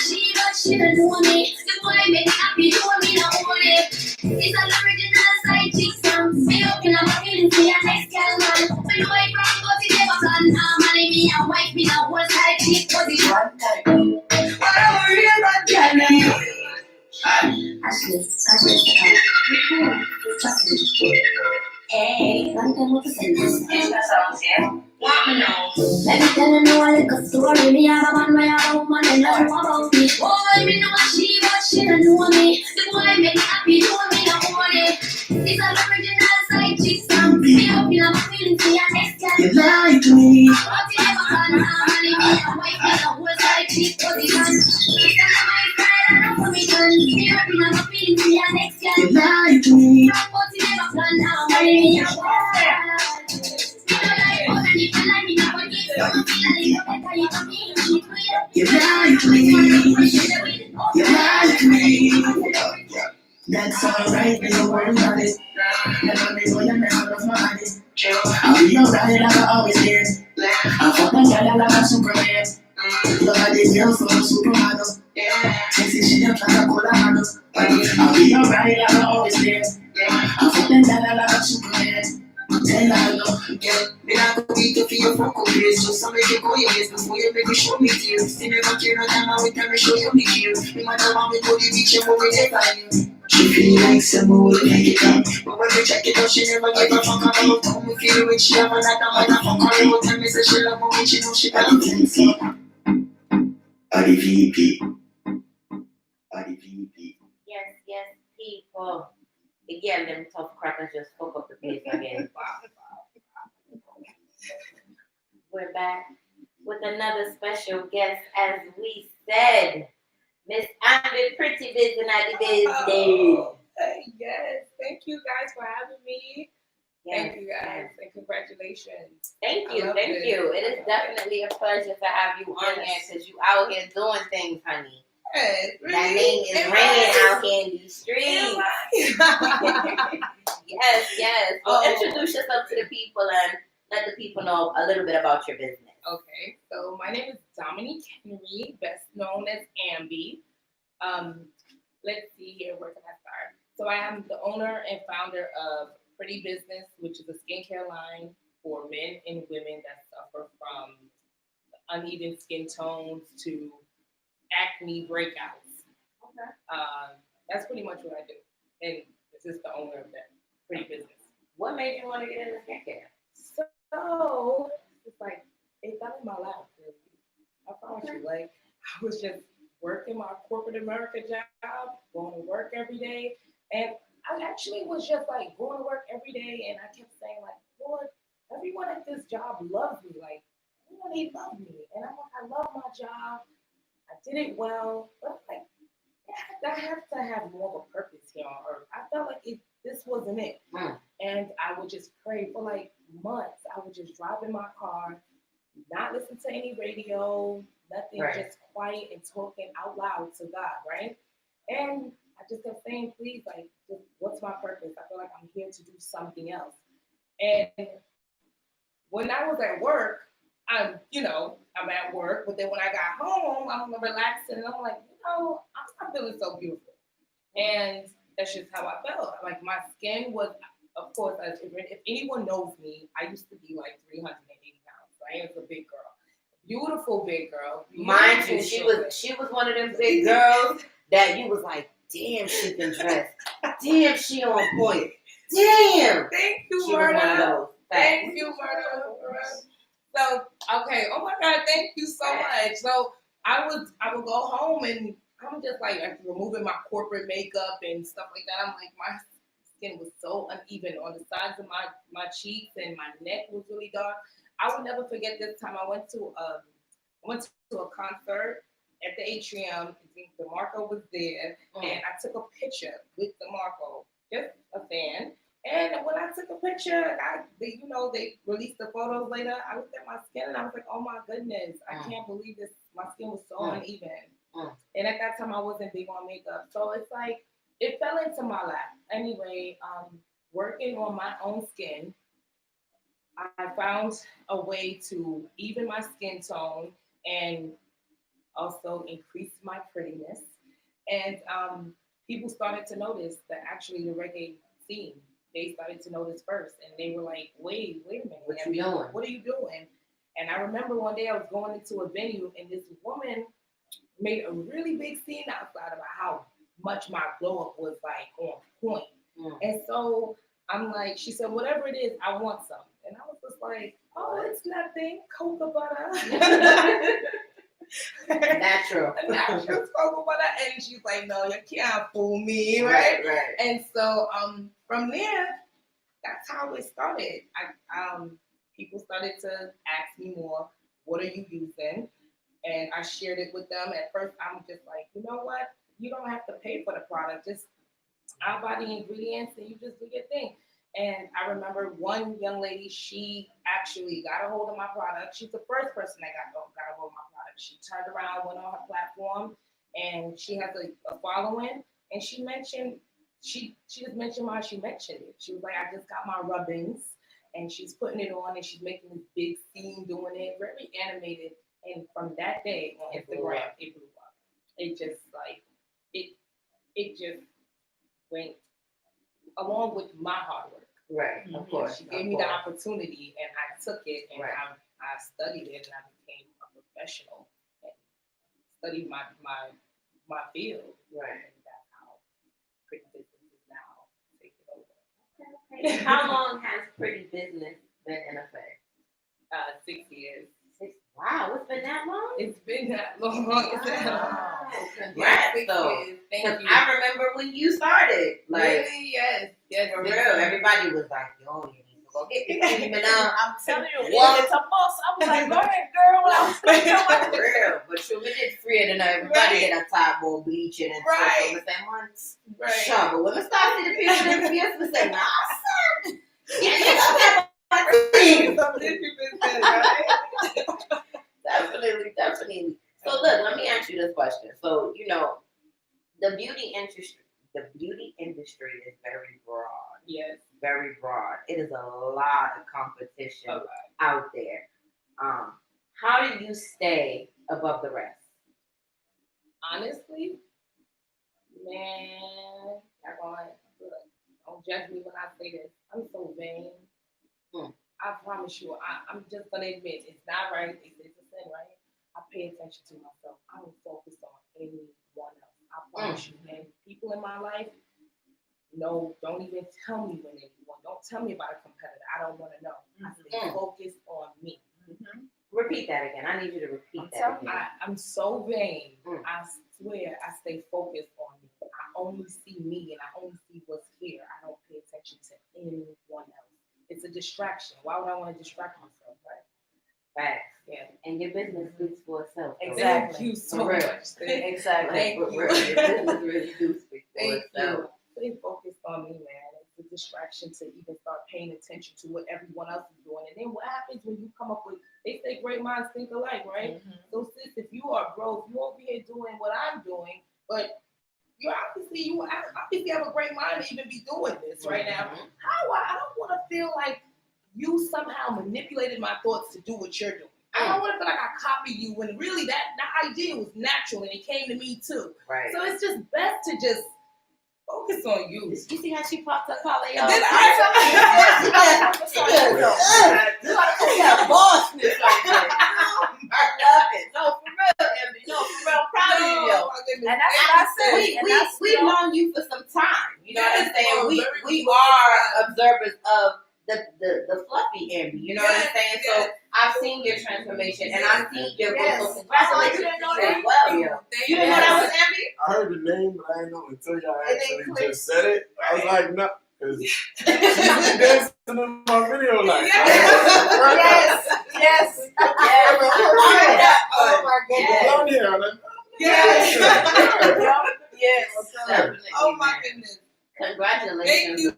she don't know me. The boy make me happy, you want me to own it. It's an original side chick song. Me up in a feeling for your next girl, man. When you ain't from, but you never plan. Money me and wife me a whole side chick, but it's one time. But I'm a real bad girl, man. Ashley, hey, long time no see you. Want me know? Let me tell you know a little story. Me have a man, me have a woman, and know about me. Boy, me know what she don't know me. The boy make me happy, you want me to own it. It's an original side chick song. Me up in a feeling for your next girl. You lie to me. But you never can money me and wife me a whole side chick position. It's a my style and I'm for me done. Me up in a feeling for your next girl. You lie to me. But you never can money me a whole you lie to me. You lie to me. That's alright, we don't worry about it. And I know you're never love my body. I'll be alright, I'll always here. I'll fuck my girl like a Superman. Your body girl for a supermodel. Sexy, she a plan to call her models. I'll be alright, I'll always here. I'll fuck my girl like a Superman. Tell her no, yeah. Me not go beat you for your fuck up face. Just to make you go your ways before you make me show me tears. See never care no time I will tell me show you me care. Me mother want me go the beach and we never you. She feel like some more than take it up. But when we check it out, she never give a fuck about how me feel when she have another motherfucker. She will tell me say she love me when she know she got the things. RDVP. Yes, people. Again, them tough crackers just fuck up the place again. We're back with another special guest, as we said. Miss Amber Pretty Business at the business. Yes, thank you guys for having me. Thank you guys and congratulations. Thank you. It is definitely a pleasure to have you on here because you out here doing things, honey. Yes, really? That name is ringing out here in these streets. Yes. Well, introduce yourself to the people and let the people know a little bit about your business. Okay, so my name is Dominique Henry, best known as Ambi. Let's see here, where can I start? So I am the owner and founder of Pretty Business, which is a skincare line for men and women that suffer from uneven skin tones to acne breakouts. Okay. That's pretty much what I do. And this is the owner of that Pretty Business. What made you want to get into skincare? So it's like it fell in my lap. Really. I promise you, like I was just working my corporate America job, going to work every day, and I actually was just like going to work every day, and I kept saying like, Lord, everyone at this job loves me, like everyone they love me, and I'm like, I love my job, I did it well, but like I have to have more of a purpose here on earth. I felt like this wasn't it. And I would just pray for like months. I would just drive in my car, not listen to any radio, nothing, just quiet and talking out loud to God, right? And I just kept saying, please, like, what's my purpose? I feel like I'm here to do something else. And when I was at work, I'm at work, but then when I got home, I'm relaxing and I'm like, I'm feeling so beautiful. And that's just how I felt. Like my skin was, of course, if anyone knows me, I used to be like 380 pounds. Right? I was a big girl. Beautiful big girl. Mind you, she was one of them big girls that you was like, damn, she been dressed. Damn, she on point. Damn. Thank you, she was one of those. Thank you, Murder. So, okay. Oh my God, thank you so much. So I would go home and I'm just like removing my corporate makeup and stuff like that. I'm like, my skin was so uneven on the sides of my cheeks and my neck was really dark. I will never forget this time. I went to a concert at the atrium. I think DeMarco was there, and I took a picture with DeMarco, just a fan. And when I took a picture, they released the photos later. I looked at my skin and I was like, oh my goodness, I can't believe this. My skin was so uneven. And at that time, I wasn't big on makeup. So it's like, it fell into my lap. Anyway, working on my own skin, I found a way to even my skin tone and also increase my prettiness. And people started to notice that actually the reggae scene, they started to notice first. And they were like, wait a minute. What you doing? What are you doing? And I remember one day I was going into a venue and this woman made a really big scene outside about how much my glow up was like on point. And so I'm like, she said, whatever it is, I want some. And I was just like, oh, it's nothing, cocoa butter. Natural. Natural cocoa butter. And she's like, no, you can't fool me, right? And so from there, that's how it started. People started to ask me more, what are you using? And I shared it with them. At first, I'm just like, you know what? You don't have to pay for the product. Just I'll buy the ingredients and you just do your thing. And I remember one young lady, she actually got a hold of my product. She's the first person that got a hold of my product. She turned around, went on her platform, and she has a following. And she just mentioned why she mentioned it. She was like, I just got my rubbings, and she's putting it on, and she's making this big scene doing it, very animated. And from that day on Instagram, it blew up. It just like it just went along with my hard work. Right, of course. She gave me the opportunity, and I took it, and I studied it, and I became a professional and studied my field. Right. And that's how Pretty Business is now taking over. Okay. How long has Pretty Business been in effect? 6 years. Wow, it's been that long? It's been that long. Wow. Congrats, though. Thank you. I remember when you started. Like, really? Yes. For real. Everybody was like, yo, you need to go get this team. I'm telling you, it's a boss. I was like, go ahead, girl. When I was For real. But you did free it and everybody did a top more bleaching and stuff on the same ones. Right. Sure, but when I started to people in the field, we say, nah, son. Yeah, you don't have a team. Definitely. So look, let me ask you this question. So, the beauty industry is very broad. Yes. Very broad. It is a lot of competition out there. How do you stay above the rest? Honestly, man, don't judge me when I say this. I'm so vain. I promise you, I'm just gonna admit it's not right. It's a sin, right? I pay attention to myself. I don't focus on anyone else. I promise you. And people in my life, don't even tell me when anyone. Don't tell me about a competitor. I don't want to know. I stay focused on me. Repeat that again. I need you to repeat that again. I'm so vain. I swear I stay focused on me. I only see me and I only see what's here. I don't pay attention to anyone else. It's a distraction. Why would I want to distract myself, right? Facts. Yeah. And your business speaks for itself. Exactly. Thank you so much. Exactly. Thank you. Your business really do speak for itself. Stay focused on me, man. It's a distraction to even start paying attention to what everyone else is doing. And then what happens when you come up with, they say great minds think alike, right? So sis, if you are broke, you over here doing what I'm doing, but you obviously have a great mind to even be doing this right now. I don't want to feel like you somehow manipulated my thoughts to do what you're doing. I don't want to feel like I copied you when really that idea was natural and it came to me too. Right. So it's just best to just focus on you. You see how she popped up calling y'all? This bossness like that. I love it. No, for real, Emily. No, for real, proud of you. And that's what I said. We've known you for some time. You know what I'm saying? We are observers of the fluffy Amber. You know what I'm saying? So I've seen your transformation and I've seen your growth. So congratulations. You didn't know that? Well, yeah. You didn't know that was Amber? I heard the name, but I didn't know until y'all actually just said it. I was like, no, Cause she's dancing in my video like. Yes. Yes. Oh my goodness. I'm here. I'm like, Yes. Yes. Definitely, Oh my man. goodness. Congratulations. Thank you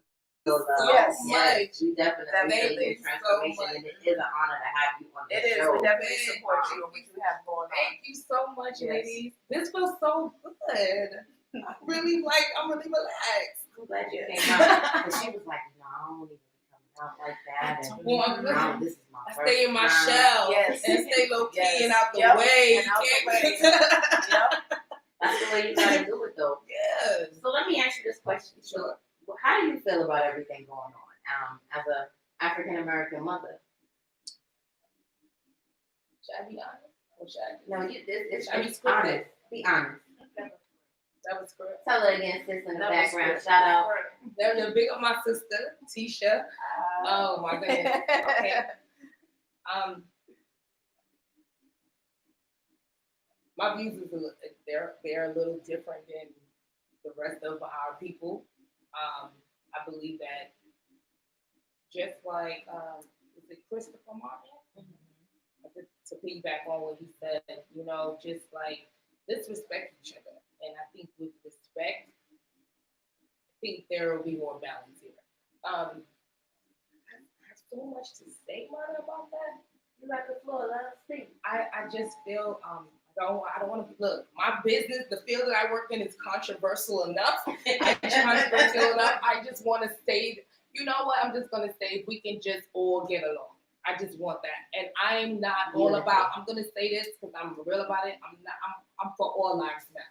So, Yes. yes, we definitely Thank see you your so transformation, much. and it is an honor to have you on the It is. show. We definitely support you and what you have going on. Thank you so much, Yes. ladies. This was so good. I'm really relaxed. I'm glad you Yes. came out. But she was like, no, I don't even be coming out like that. And Well, this is my I first stay in my time. shell Yes. and stay low key Yes. and out the Yep. way. And out the You way. can't- Yep. That's the way you gotta do it, though. Yes. So let me ask you this question. Sure. So, how do you feel about everything going on as a African American mother? Should I be honest? Or should I? No, it's Should I be honest. scripted? Be honest. That was correct. Tell her again, sis, in the That was background. good. Shout out. They're big on my sister, Tisha. Oh my goodness. Okay. My views is they're a little different than the rest of our people. I believe that just like is it Christopher Martin? To piggyback on what he said, you know, just like let's respect each other. And I think with respect, I think there will be more balance here. I have so much to say, Mona, about that. You got the floor. Let us speak. I just feel I don't want to look. My business, the field that I work in, is controversial enough. I just want to say, you know what? I'm just gonna say if we can just all get along. I just want that, and I'm not all about. I'm gonna say this because I'm real about it. I'm for all lives matter.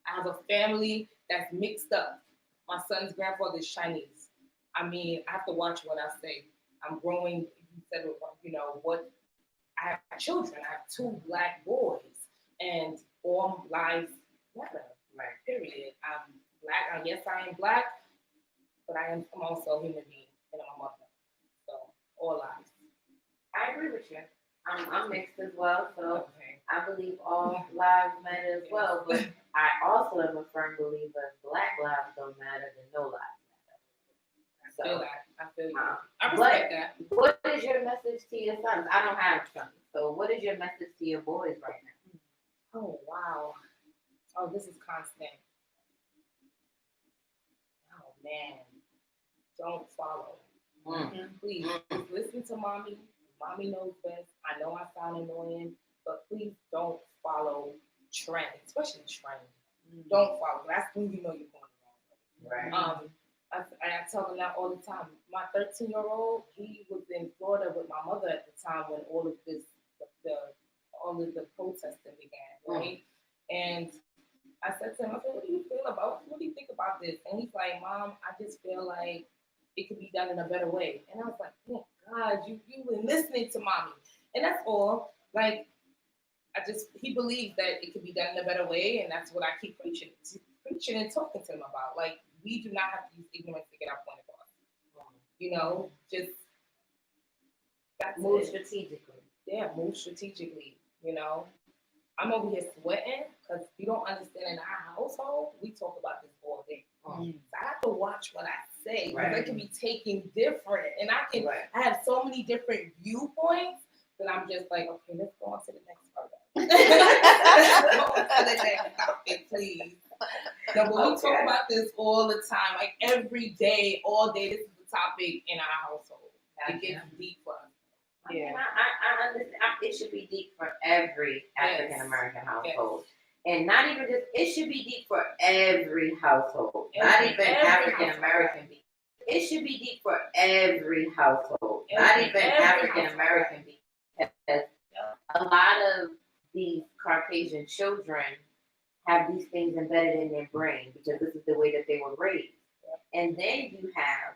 I have a family that's mixed up. My son's grandfather is Chinese. I mean, I have to watch what I say. I'm growing. You said, you know what? I have children. I have 2 Black boys, and all lives matter. Right. Period. I'm Black. Yes, I am Black, but I'm also a human being, and I'm a mother. So all lives. I agree with you. I'm mixed as well, so Okay. I believe all lives matter as well. But I also am a firm believer Black lives don't matter, then no lives matter. I feel that. I feel you. Um, I respect that. What is your message to your sons? I don't have sons, so what is your message to your boys right now? Oh wow. Oh, this is constant. Oh man. Don't follow. Please just listen to mommy. Mommy knows best. I know I sound annoying, but please don't follow trends, especially trend. Don't follow. That's when you know you're going Right. wrong. I tell them that all the time. My 13-year-old, he was in Florida with my mother at the time when all of this, all of the protesting began, right? And I said to him, I said, what do you think about this? And he's like, Mom, I just feel like it could be done in a better way. And I was like, thank God, you were listening to mommy. And that's all. Like, he believes that it could be done in a better way, and that's what I keep preaching and talking to him about. Like, we do not have to use ignorance to get our point across. You know, just Move it. strategically. Yeah, move strategically. You know, I'm over here sweating because you don't understand. In our household, we talk about this all day. So I have to watch what I say because it can be taken different, and I have so many different viewpoints that I'm just like, okay, let's go on to the next part. Let's go on to the next topic, please. No, but we talk about this all the time, like every day, all day. This is the topic in our household. It gets deep for us. Yeah, I understand. It should be deep for every African American household, and not even just. It should be deep for every household, not even African American. It should be deep for every household, not even African American, because a lot of these Caucasian children have these things embedded in their brain because this is the way that they were raised, and then you have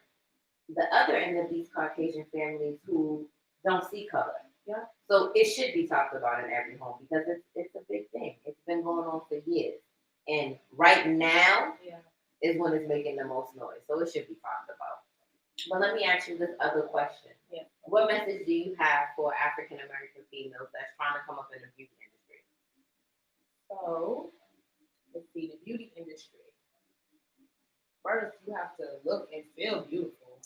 the other end of these Caucasian families who don't see color. Yeah. So it should be talked about in every home because it's a big thing. It's been going on for years. And right now is when it's making the most noise. So it should be talked about. But let me ask you this other question. Yeah. What message do you have for African American females that's trying to come up in the beauty industry? So let's see, the beauty industry. first you have to look and feel beautiful.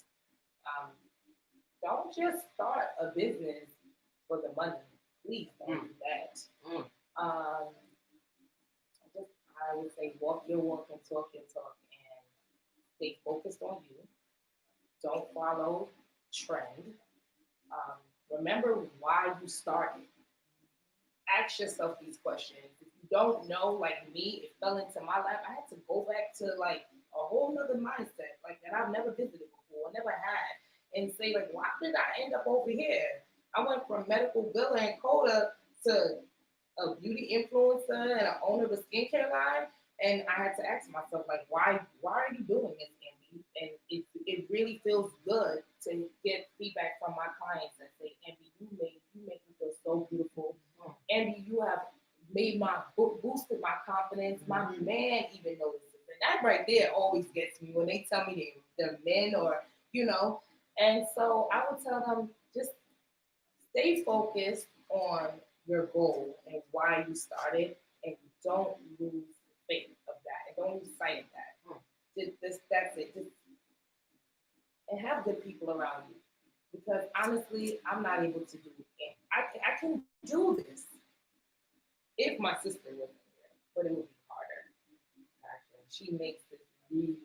Don't just start a business for the money. Please don't do that. I would say walk your walk and talk your talk and stay focused on you. Don't follow trend. Remember why you started. Ask yourself these questions. If you don't know, like me, it fell into my life. I had to go back to like a whole nother mindset, like that I've never visited before, never had, and say like, why did I end up over here? I went from medical biller and coder to a beauty influencer and an owner of a skincare line, and I had to ask myself like, why are you doing this, Ambi? And it really feels good to get feedback from my clients and say, Ambi, you make me feel so beautiful. Ambi, you have made boosted my confidence. My man even notices, and that right there always gets me when they tell me they're men or And so I would tell them just stay focused on your goal and why you started, and don't lose faith of that, and don't lose sight of that. That's it. And have good people around you, because honestly, I'm not able to do it. I can do this if my sister wasn't here, but it would be harder. She makes this really,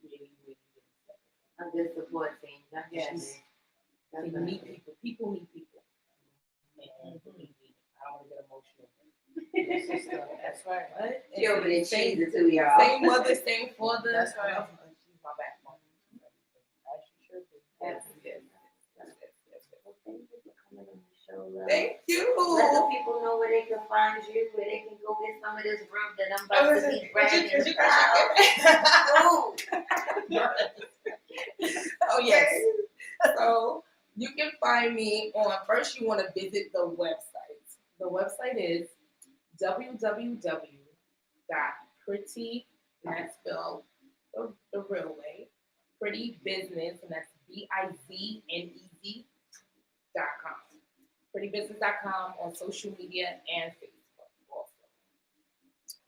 really, really, really simple. A good support team. Yes. You meet people. People meet people. And I don't want to get emotional. That's right. What? She over there cheesing too, y'all. Same mother, same father. That's right. She's my backbone. As she should be. Yes. Well, thank you for coming on the show, love. Thank you. Let the people know where they can find you, where they can go get some of this rub that I'm about to be bragging about. Oh, yes. So you can find me on, first you want to visit the website. The website is www.pretty, and that's spelled the real way, pretty business, and that's BIZNEZ.com. prettybusiness.com on social media and Facebook also.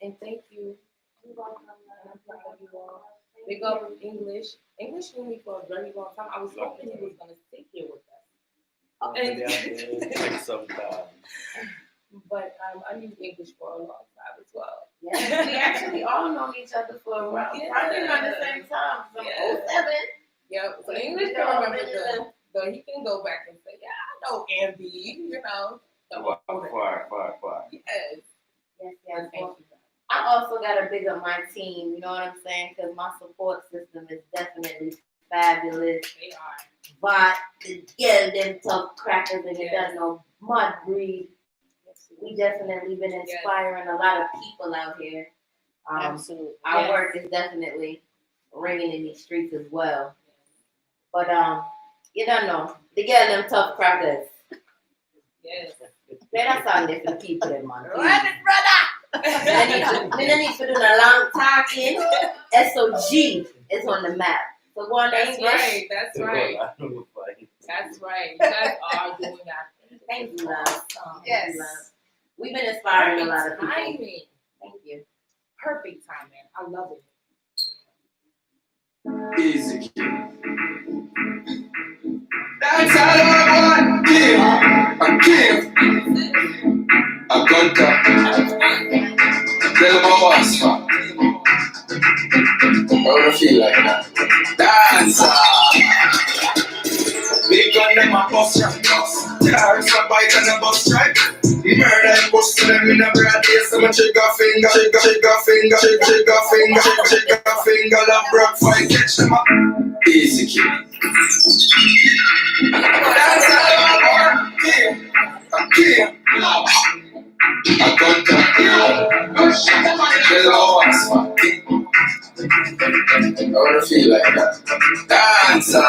And thank you. You're welcome. I'm proud of you all. Big up English. English knew me for a very long time. I was hoping he was going to sit here with us. Take some time. But I knew English for a long time as well. Yeah, we actually all known each other for a while. Yeah. Probably around the same time. From 07. Yeah, so English can remember the he can go back and say, yeah, I know Ambi, Fire. Yes. Yes. Well, I also got to big up my team, you know what I'm saying? Because my support system is definitely fabulous. They are. But them tough crackers and it doesn't know mud breed. We definitely been inspiring a lot of people out here. Absolutely. Our work is definitely ringing in these streets as well. But you don't know. The girl them tough crackers. Yes. Play that song there for the people, man. Run it, brother! We don't need to do a long talking. SOG is on the map. So go on That's English. right. That's right. That's right. You guys are doing that. Thank you, love. Yes. We've been inspiring a lot of people. Timing. Thank you. Perfect timing. I love it. Easy. That's all I want. Give. A contact. Tell them how much. How do you feel like that? Dancer. Big gun them a bus strike. Terrorists a bike and a bus strike. Murder and bust them in a broad day. So much trigger finger, love broke fight, catch them up. Easy kid. That's all I want. Give. A contact. Tell how much. How do you feel like that? Dancer.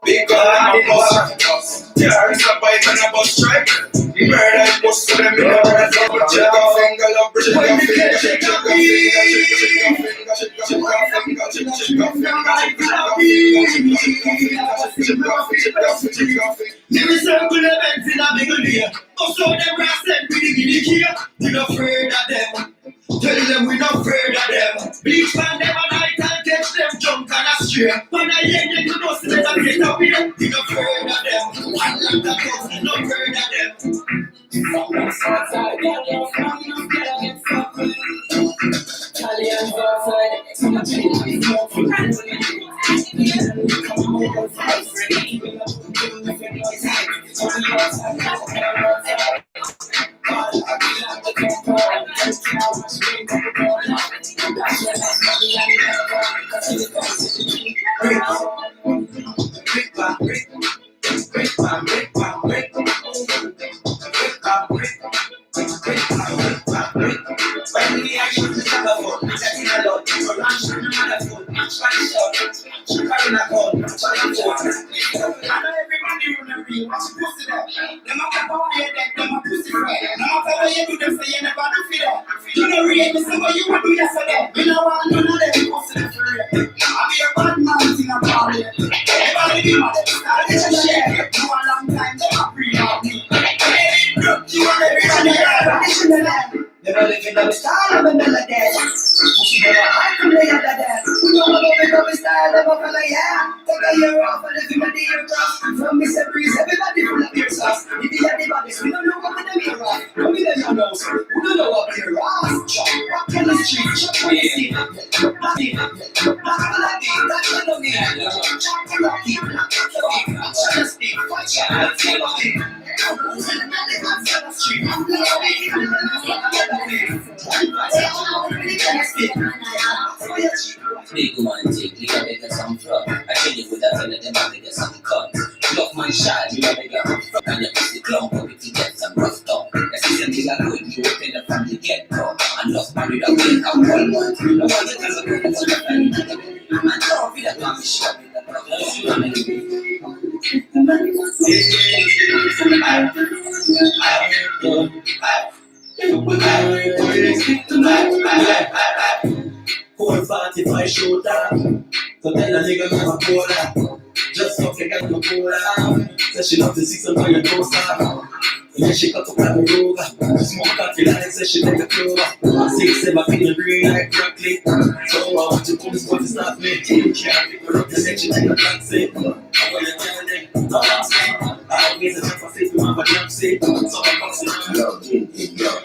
Big gun and a bus. Terrorists a bike and a bus strike. Murder and bust them in a broad day. Trigger finger, love Never circle events in a big day. Also, them rats said we didn't care. We not afraid of them. Tell them we not afraid of them. Bleach man them a night and catch them drunk and astray. When I hear them, you know, see them a get away. You no afraid of them. One like the cops, no afraid of them. From outside, girl, you're from you, girl, get fucked with. Italians outside, some of them are smoke for rent. Come over for free, even though you don't even know it's high. So we outside, outside. God, I be like the temple, I don't care how much rain come down. That's when I'm money and never, cause it's the best to keep. Brick by brick, brick by brick by brick, brick by brick. When we action is powerful, setting a lot, for lunch, no matter food, much like short, she carrying a gun, much like a phone. I know everybody run a ring, what's you pussy there? No matter how you dead, them a pussy friend. No matter what you do, them say you never do for them. You know real, this is what you want to do yesterday. You know what, none of them pussy there for real. I be a bad man in a party. Everybody be mad at me, I get a share. No a long time, they a pre-out me. You want everybody there, listen to them. Never living up style, I'm another dead. She never hide from the other dead. We don't want to live up style, never feel like yeah. Take a year off and live in the deer cross. From Mr. Breeze, everybody full of beer sauce. If you have the bodies, we don't know what the mirror are. Don't be the young nose, we don't know what beer are. Rock on the street, chuck on the street. Not even, not gonna be, that's what I mean. Chuck on the street, not gonna speak, watch out, feel of it. I'm gonna street, I'm gonna big one take, you gotta get some from. I tell you with that, tell them I get some cut. Love my shot, you gotta get some from. And you miss the clump, but if you get some rough talk. That's the thing I could you open up from the get-go. And love married a week, I'm 1 month. No one that has a good one, so I'm very good. And don't be that one, shop with the brother. 445 shooter. So tell a nigga I'm a cola. Just fucking got no cola. Said she love the 6 and your toaster. And then she cut up like a rover. Smoke coffee like said she like a clover. 6, 7 feeling green like broccoli. So I want to come to stop me. Can't pick her up the section like a taxi. I want to tell them, no I'm saying. I always a jump for safe to have a jump safe. So I'm passing. Love,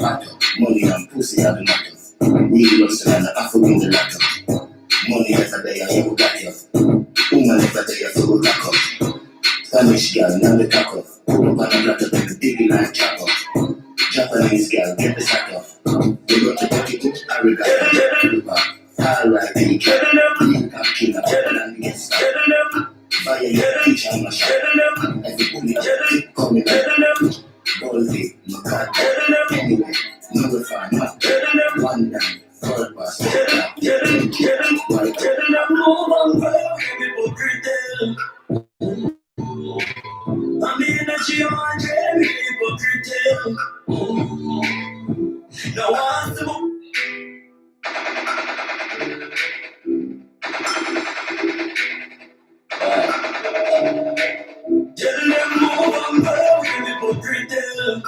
money and pussy are the matter. We lost and I forgot the latter. Money every day and you got you. Woman every day you feel back up. Spanish girl, now the cock up. Put up on a platter, take a diggy like chop up. Japanese girl, get the sack off. They got to take it to Ariga. Alright, take it. I'm king of all and get stuck. Fire your kitchen machine. Every bully keep coming up. Ballsy, my God. Anyway, number 5, man. 1 down, 4 pass. Move on, bro. People pretend. I'm in a G100. People pretend. No one's to tell them move on, bro. People pretend.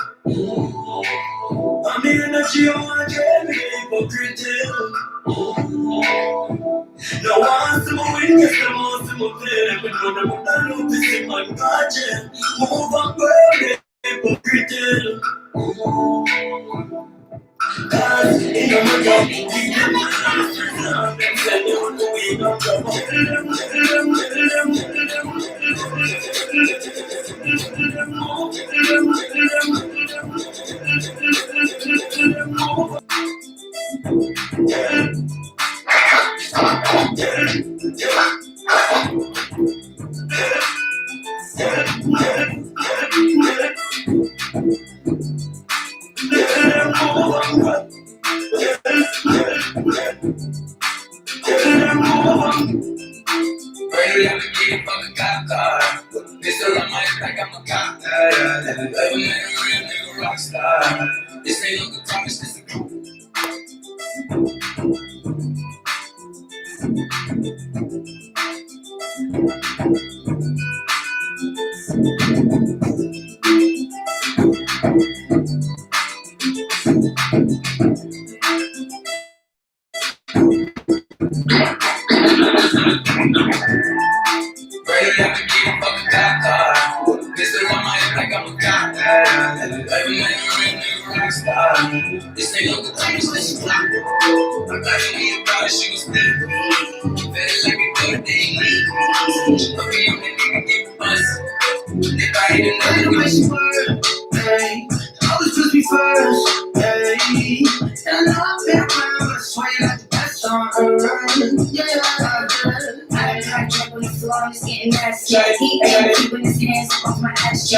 I'm in a G100. People pretend. No one's to win, yes, the most to play. But no one that notice in my budget. Move on, bro. People pretend. Cause in the middle, we can Ready to get fucking cop car. This all on my back, I'm a cop. Every nigga real nigga rock star. This ain't no promise, this a This nigga look like he's listen. I got to be about it, she was me. Better let me do it, they leave. Okay, I'm the nigga get bust. If I hit another way she word, hey. Always put me first, hey. And I know I've been around, but I swear you like the best on earth. Yeah, I like jumping the floor, it's getting nasty. He ain't keeping his hands off my ass.